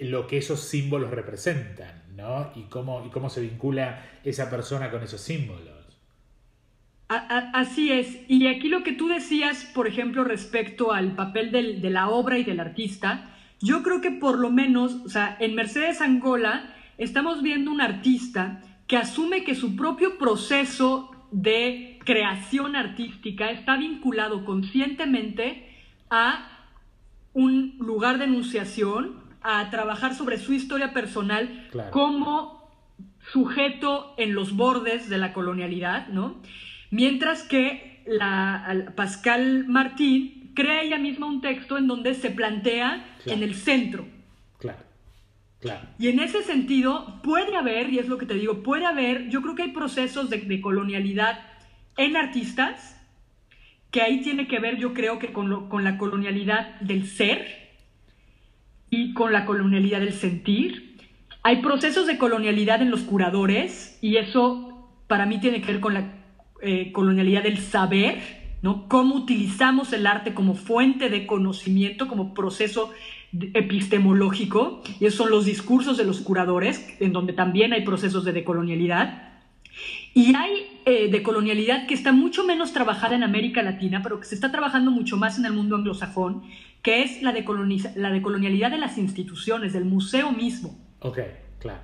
lo que esos símbolos representan, ¿no? Y cómo se vincula esa persona con esos símbolos. Así es. Y aquí lo que tú decías, por ejemplo, respecto al papel de la obra y del artista, yo creo que por lo menos, o sea, en Mercedes Angola estamos viendo un artista que asume que su propio proceso de creación artística está vinculado conscientemente a un lugar de enunciación, a trabajar sobre su historia personal, claro, como sujeto en los bordes de la colonialidad, ¿no? Mientras que Pascal Martín crea ella misma un texto en donde se plantea claro, en el centro. Claro. Claro. Y en ese sentido puede haber, y es lo que te digo, yo creo que hay procesos de colonialidad en artistas, que ahí tiene que ver, yo creo que con la colonialidad del ser y con la colonialidad del sentir. Hay procesos de colonialidad en los curadores, y eso para mí tiene que ver con la colonialidad del saber, ¿no? Cómo utilizamos el arte como fuente de conocimiento, como proceso epistemológico, y esos son los discursos de los curadores, en donde también hay procesos de decolonialidad. Y hay decolonialidad que está mucho menos trabajada en América Latina, pero que se está trabajando mucho más en el mundo anglosajón, que es la decolonialidad de las instituciones, del museo mismo. Ok, claro.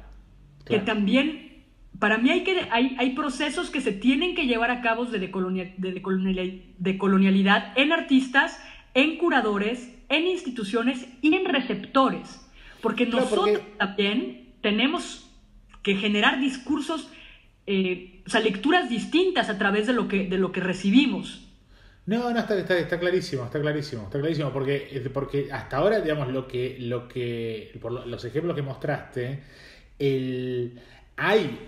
Que también, para mí hay procesos que se tienen que llevar a cabo de decolonialidad en artistas, en curadores, en instituciones y en receptores, porque nosotros también tenemos que generar discursos, o sea, lecturas distintas a través de lo que recibimos. No, está clarísimo, porque hasta ahora, digamos, por los ejemplos que mostraste, hay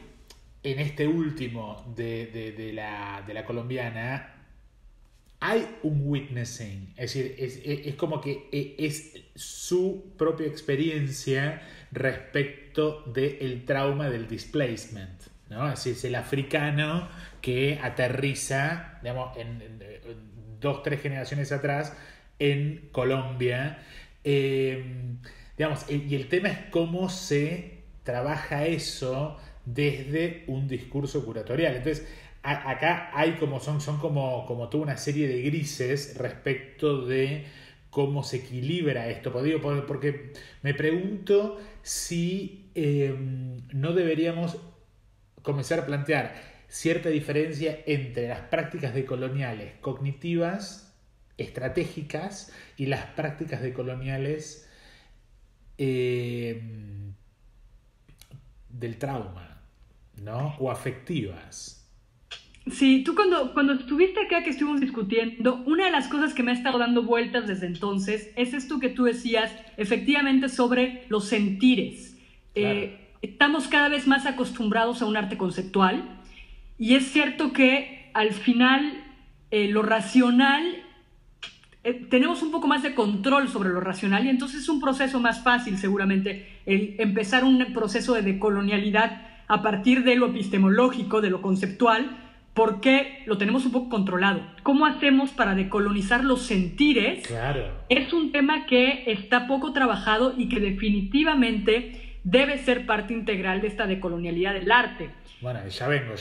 en este último de la colombiana, hay un witnessing, es decir, es como que es su propia experiencia respecto del trauma del displacement, ¿no? Es decir, es el africano que aterriza, digamos, en 2-3 generaciones atrás en Colombia, digamos, y el tema es cómo se trabaja eso desde un discurso curatorial. Entonces, acá hay son como toda una serie de grises respecto de cómo se equilibra esto. Porque me pregunto si no deberíamos comenzar a plantear cierta diferencia entre las prácticas decoloniales cognitivas, estratégicas, y las prácticas decoloniales del trauma, ¿no? O afectivas. Sí, tú cuando estuviste acá, que estuvimos discutiendo, una de las cosas que me ha estado dando vueltas desde entonces es esto que tú decías, efectivamente, sobre los sentires. Claro. Estamos cada vez más acostumbrados a un arte conceptual, y es cierto que al final lo racional, tenemos un poco más de control sobre lo racional, y entonces es un proceso más fácil seguramente el empezar un proceso de decolonialidad a partir de lo epistemológico, de lo conceptual, porque lo tenemos un poco controlado. ¿Cómo hacemos para decolonizar los sentires? Claro. Es un tema que está poco trabajado y que definitivamente debe ser parte integral de esta decolonialidad del arte. Bueno, ya vengo.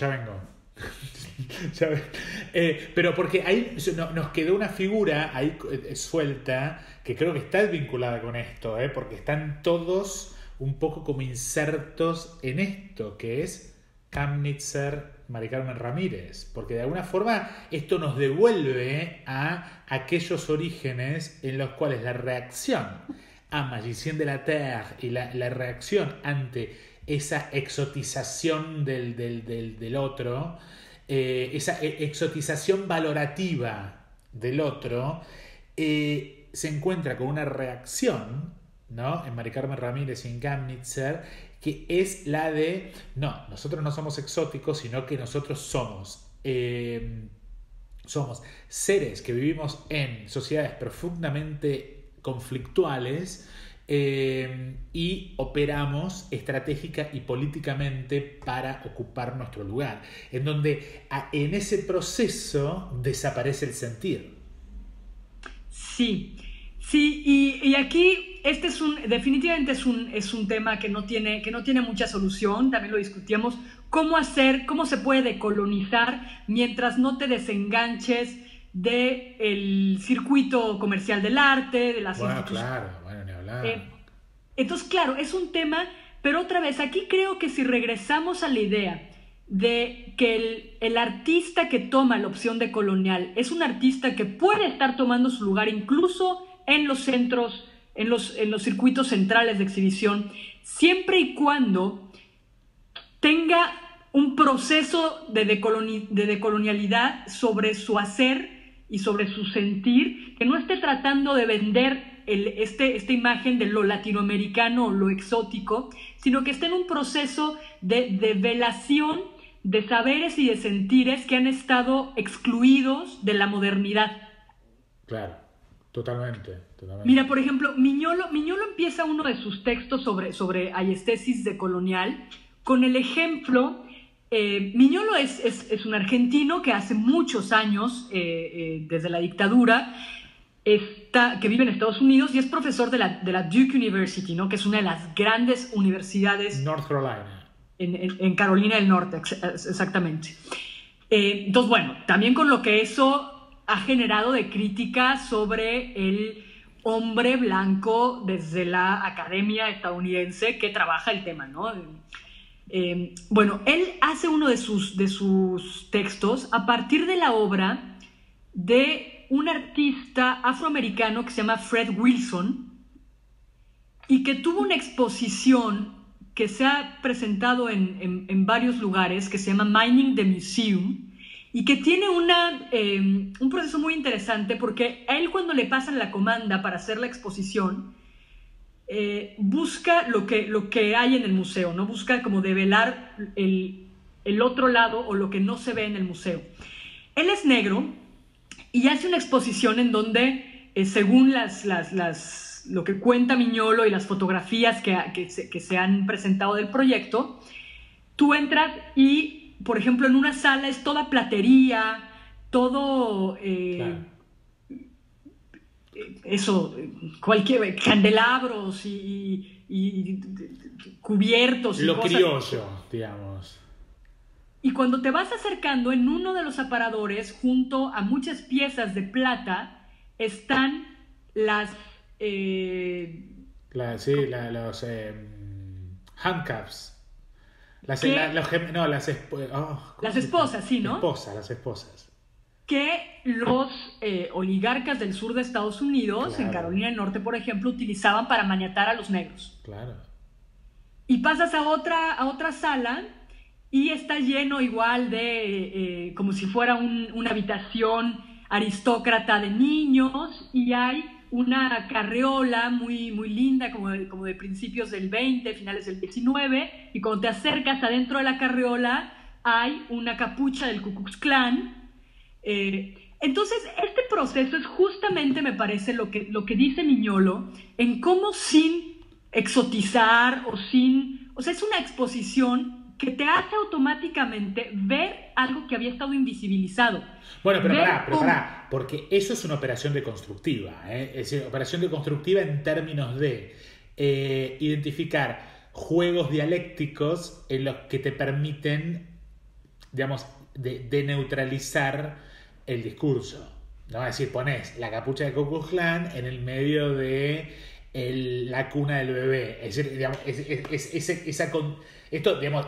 Pero porque ahí nos quedó una figura ahí suelta que creo que está vinculada con esto, porque están todos un poco como insertos en esto, que es Kamenetzer, Mari Carmen Ramírez, porque de alguna forma esto nos devuelve a aquellos orígenes en los cuales la reacción a Magicien de la Terre y la reacción ante esa exotización del otro, esa exotización valorativa del otro, se encuentra con una reacción, ¿no?, en Mari Carmen Ramírez y en Kamenetzer, que es la de, no, nosotros no somos exóticos, sino que nosotros somos seres que vivimos en sociedades profundamente conflictuales y operamos estratégica y políticamente para ocupar nuestro lugar, en donde en ese proceso desaparece el sentir. Sí, y aquí definitivamente es un tema que no tiene mucha solución. También lo discutíamos, cómo se puede decolonizar mientras no te desenganches del circuito comercial del arte, de las instituciones. Bueno, ni hablar. Entonces, claro, es un tema, pero otra vez, aquí creo que si regresamos a la idea de que el artista que toma la opción de colonial es un artista que puede estar tomando su lugar incluso en los centros, en los circuitos centrales de exhibición, siempre y cuando tenga un proceso de decolonialidad sobre su hacer y sobre su sentir, que no esté tratando de vender esta imagen de lo latinoamericano o lo exótico, sino que esté en un proceso de velación de saberes y de sentires que han estado excluidos de la modernidad. Claro, totalmente. Mira, por ejemplo, Miñolo empieza uno de sus textos sobre aiestesis decolonial con el ejemplo. Miñolo es un argentino que hace muchos años, desde la dictadura, que vive en Estados Unidos y es profesor de la Duke University, ¿no?, que es una de las grandes universidades North Carolina. En Carolina del Norte, exactamente. Entonces, bueno, también con lo que eso ha generado de crítica sobre el hombre blanco desde la academia estadounidense que trabaja el tema, ¿no? Bueno, él hace uno de sus textos a partir de la obra de un artista afroamericano que se llama Fred Wilson y que tuvo una exposición que se ha presentado en varios lugares, que se llama Mining the Museum, y que tiene un proceso muy interesante, porque a él, cuando le pasan la comanda para hacer la exposición, busca lo que hay en el museo, ¿no? Busca como develar el otro lado o lo que no se ve en el museo. Él es negro y hace una exposición en donde, según lo que cuenta Miñolo y las fotografías que se han presentado del proyecto, tú entras y, por ejemplo, en una sala es toda platería, todo cualquier candelabros y cubiertos. Lo criollo, digamos. Y cuando te vas acercando, en uno de los aparadores, junto a muchas piezas de plata, están los handcuffs. Las esposas, sí, ¿no? Las esposas. Que los oligarcas del sur de Estados Unidos, claro, en Carolina del Norte, por ejemplo, utilizaban para maniatar a los negros. Claro. Y pasas a otra sala y está lleno igual de, como si fuera una habitación aristócrata de niños, y hay una carreola muy, muy linda, como de principios del 20, finales del 19, y cuando te acercas adentro de la carreola hay una capucha del Ku Klux Klan. Entonces, este proceso es justamente, me parece, lo que dice Miñolo, en cómo sin exotizar o sea, es una exposición que te hace automáticamente ver algo que había estado invisibilizado. Bueno, pero pará, porque eso es una operación deconstructiva, ¿eh? Es decir, operación deconstructiva en términos de identificar juegos dialécticos en los que te permiten, digamos, de neutralizar el discurso, ¿no? Es decir, pones la capucha de Ku Klux Klan en el medio de la cuna del bebé. Es decir, digamos, esto, digamos,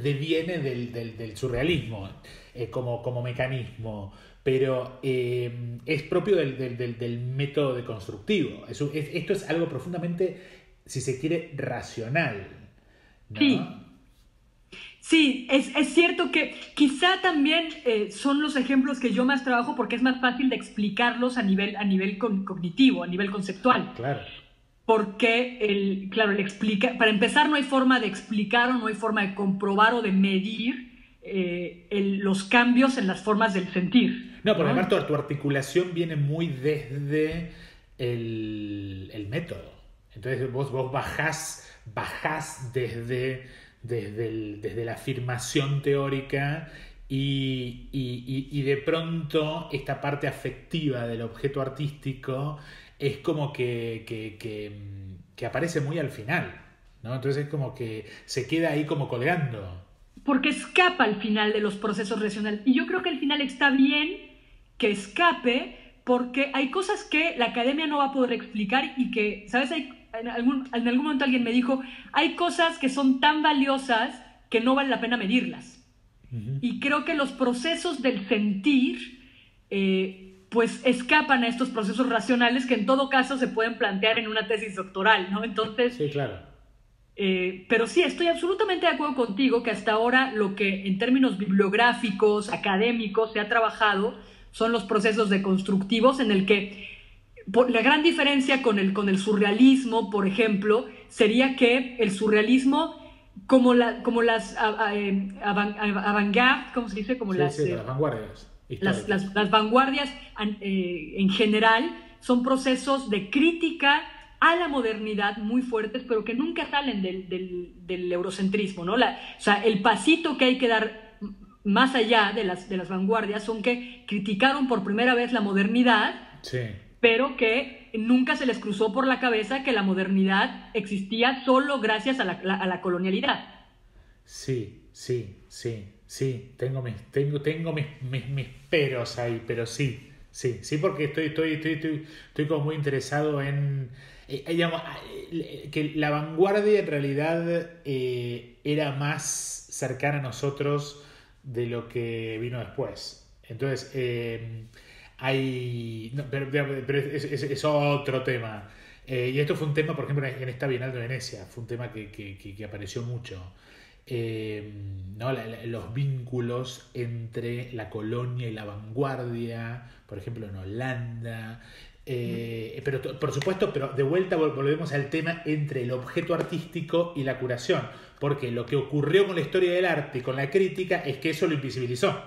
deviene del surrealismo como mecanismo, pero es propio del método deconstructivo. Esto es algo profundamente, si se quiere, racional, ¿no? Sí. Sí, es cierto que quizá también son los ejemplos que yo más trabajo porque es más fácil de explicarlos a nivel cognitivo, a nivel conceptual. Claro. Porque, para empezar, no hay forma de explicar o no hay forma de comprobar o de medir los cambios en las formas del sentir. No, porque además tu articulación viene muy desde el método. Entonces vos bajás desde la afirmación teórica y de pronto esta parte afectiva del objeto artístico es como que aparece muy al final, ¿no? Entonces es como que se queda ahí como colgando. Porque escapa al final de los procesos racionales. Y yo creo que al final está bien que escape porque hay cosas que la academia no va a poder explicar y que, ¿sabes? En algún momento alguien me dijo, hay cosas que son tan valiosas que no vale la pena medirlas. Uh-huh. Y creo que los procesos del sentir pues escapan a estos procesos racionales que en todo caso se pueden plantear en una tesis doctoral, ¿no? Entonces, sí, claro. Pero sí, estoy absolutamente de acuerdo contigo que hasta ahora lo que en términos bibliográficos, académicos se ha trabajado son los procesos deconstructivos en el que la gran diferencia con el surrealismo, por ejemplo, sería que el surrealismo, como las avant-garde, ¿cómo se dice? Como las vanguardias. Las vanguardias en general son procesos de crítica a la modernidad muy fuertes, pero que nunca salen del eurocentrismo, ¿no? O sea, el pasito que hay que dar más allá de las vanguardias son que criticaron por primera vez la modernidad, sí, pero que nunca se les cruzó por la cabeza que la modernidad existía solo gracias a la colonialidad. Sí. Tengo mis peros ahí, pero sí, porque estoy como muy interesado en digamos, que la vanguardia en realidad era más cercana a nosotros de lo que vino después. Entonces, pero es otro tema. Y esto fue un tema, por ejemplo, en esta Bienal de Venecia, fue un tema que apareció mucho. ¿No? Los vínculos entre la colonia y la vanguardia, por ejemplo, en Holanda. Pero por supuesto, pero de vuelta volvemos al tema entre el objeto artístico y la curación, porque lo que ocurrió con la historia del arte y con la crítica es que eso lo invisibilizó.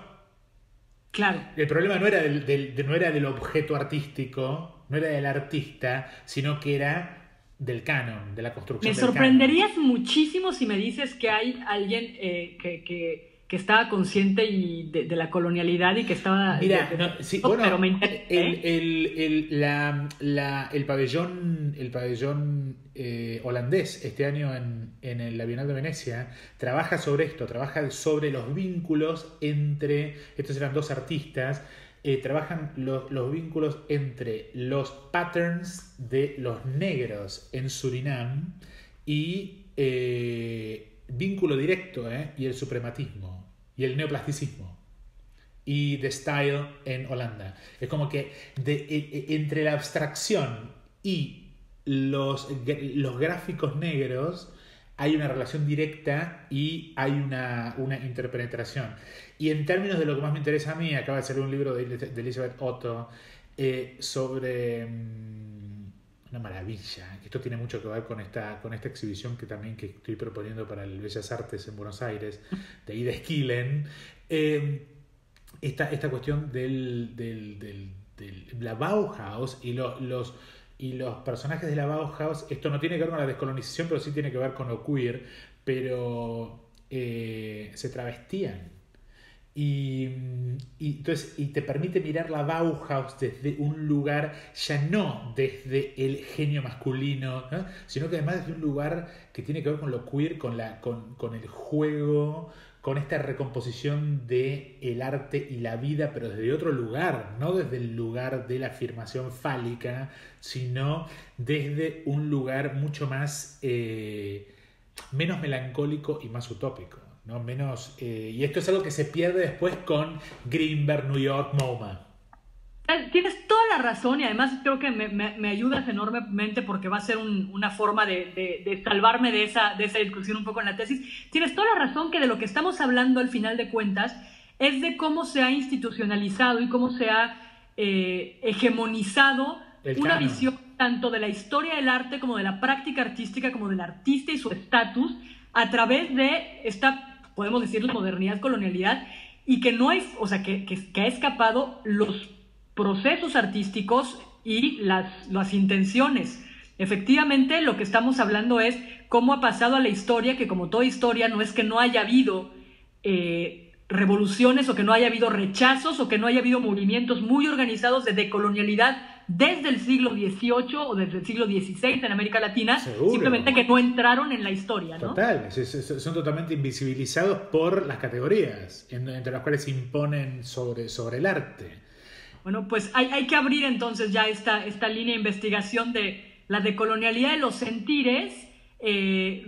Claro. El problema no era del objeto artístico, no era del artista, sino que era del canon, de la construcción. Me sorprenderías muchísimo si me dices que hay alguien que estaba consciente de la colonialidad y que estaba... Mira, bueno, pero me interesa, el pabellón holandés este año en la Bienal de Venecia trabaja sobre esto, trabaja sobre los vínculos entre, estos eran dos artistas, trabajan los vínculos entre los patterns de los negros en Surinam y vínculo directo y el suprematismo y el neoplasticismo y The Style en Holanda. Es como que entre la abstracción y los gráficos negros hay una relación directa y hay una interpenetración. Y en términos de lo que más me interesa a mí, acaba de salir un libro de Elizabeth Otto sobre una maravilla. Esto tiene mucho que ver con esta exhibición que estoy proponiendo para el Bellas Artes en Buenos Aires, de Ida Skillen. Esta cuestión de la Bauhaus y los personajes de la Bauhaus. Esto no tiene que ver con la descolonización, pero sí tiene que ver con lo queer. Pero se travestían. Y te permite mirar la Bauhaus desde un lugar, ya no desde el genio masculino, ¿no? Sino que además desde un lugar que tiene que ver con lo queer, con el juego, con esta recomposición del arte y la vida, pero desde otro lugar, no desde el lugar de la afirmación fálica, sino desde un lugar mucho más menos melancólico y más utópico, ¿no? Menos, y esto es algo que se pierde después con Greenberg, New York, MoMA. Tienes toda la razón, y además creo que me ayudas enormemente porque va a ser una forma de salvarme de esa discusión un poco en la tesis. Tienes toda la razón que de lo que estamos hablando al final de cuentas es de cómo se ha institucionalizado y cómo se ha hegemonizado una visión tanto de la historia del arte como de la práctica artística, como del artista y su estatus, a través de esta, podemos decirle, modernidad, colonialidad, y que no hay, o sea, que ha escapado los procesos artísticos y las intenciones. Efectivamente, lo que estamos hablando es cómo ha pasado a la historia, que como toda historia no es que no haya habido revoluciones o que no haya habido rechazos o que no haya habido movimientos muy organizados de decolonialidad desde el siglo XVIII o desde el siglo XVI en América Latina. Seguro. Simplemente que no entraron en la historia, ¿no? Total, son totalmente invisibilizados por las categorías entre las cuales se imponen sobre el arte. Bueno, pues hay que abrir entonces ya esta línea de investigación de la decolonialidad de los sentires,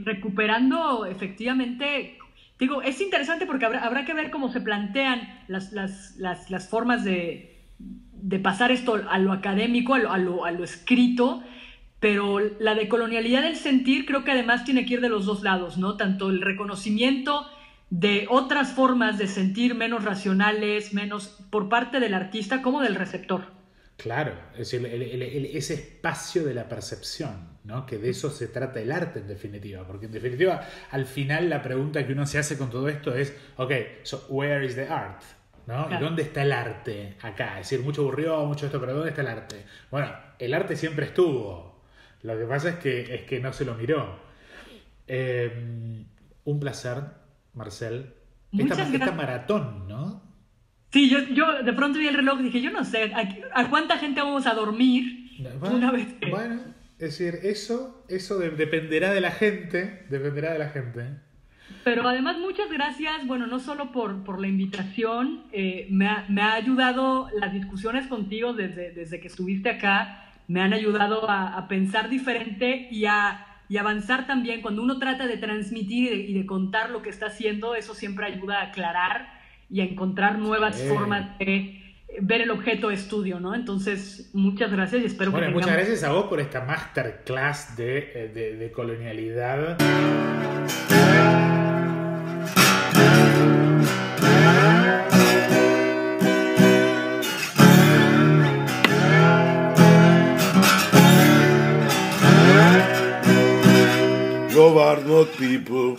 recuperando efectivamente. Digo, es interesante porque habrá que ver cómo se plantean las formas de pasar esto a lo académico, a lo escrito, pero la decolonialidad del sentir creo que además tiene que ir de los dos lados, ¿no? Tanto el reconocimiento de otras formas de sentir menos racionales, menos por parte del artista como del receptor. Claro, es decir, ese espacio de la percepción, ¿no? Que de eso se trata el arte en definitiva, porque en definitiva al final la pregunta que uno se hace con todo esto es, ok, so where is the art? ¿No? Claro. ¿Y dónde está el arte acá? Es decir, mucho aburrió, mucho esto, pero ¿dónde está el arte? Bueno, el arte siempre estuvo, lo que pasa es que no se lo miró. Un placer, Marcel. Esta maratón, ¿no? Sí, yo de pronto vi el reloj y dije, yo no sé, ¿a cuánta gente vamos a dormir una vez que... Bueno, es decir, eso dependerá de la gente, Pero además muchas gracias, bueno, no solo por la invitación, me ha ayudado las discusiones contigo desde que estuviste acá, me han ayudado a pensar diferente y avanzar también. Cuando uno trata de transmitir y de contar lo que está haciendo, eso siempre ayuda a aclarar y a encontrar nuevas formas de ver el objeto de estudio, ¿no? Entonces, muchas gracias y espero que tengamos... Muchas gracias a vos por esta masterclass de colonialidad. Love are not people.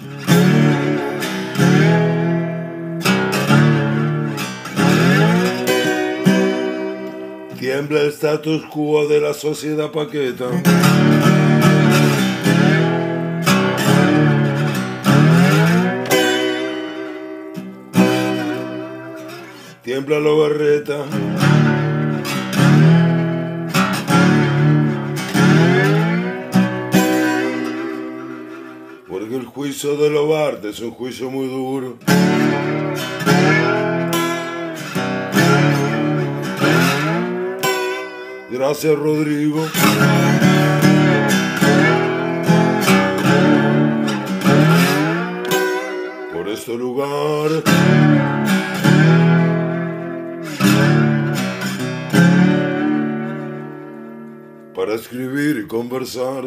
Tiembla el status quo de la sociedad paqueta. Tiembla la barreta. Porque el juicio de los bardes es un juicio muy duro. Gracias, Rodrigo. Por este lugar. Para escribir y conversar.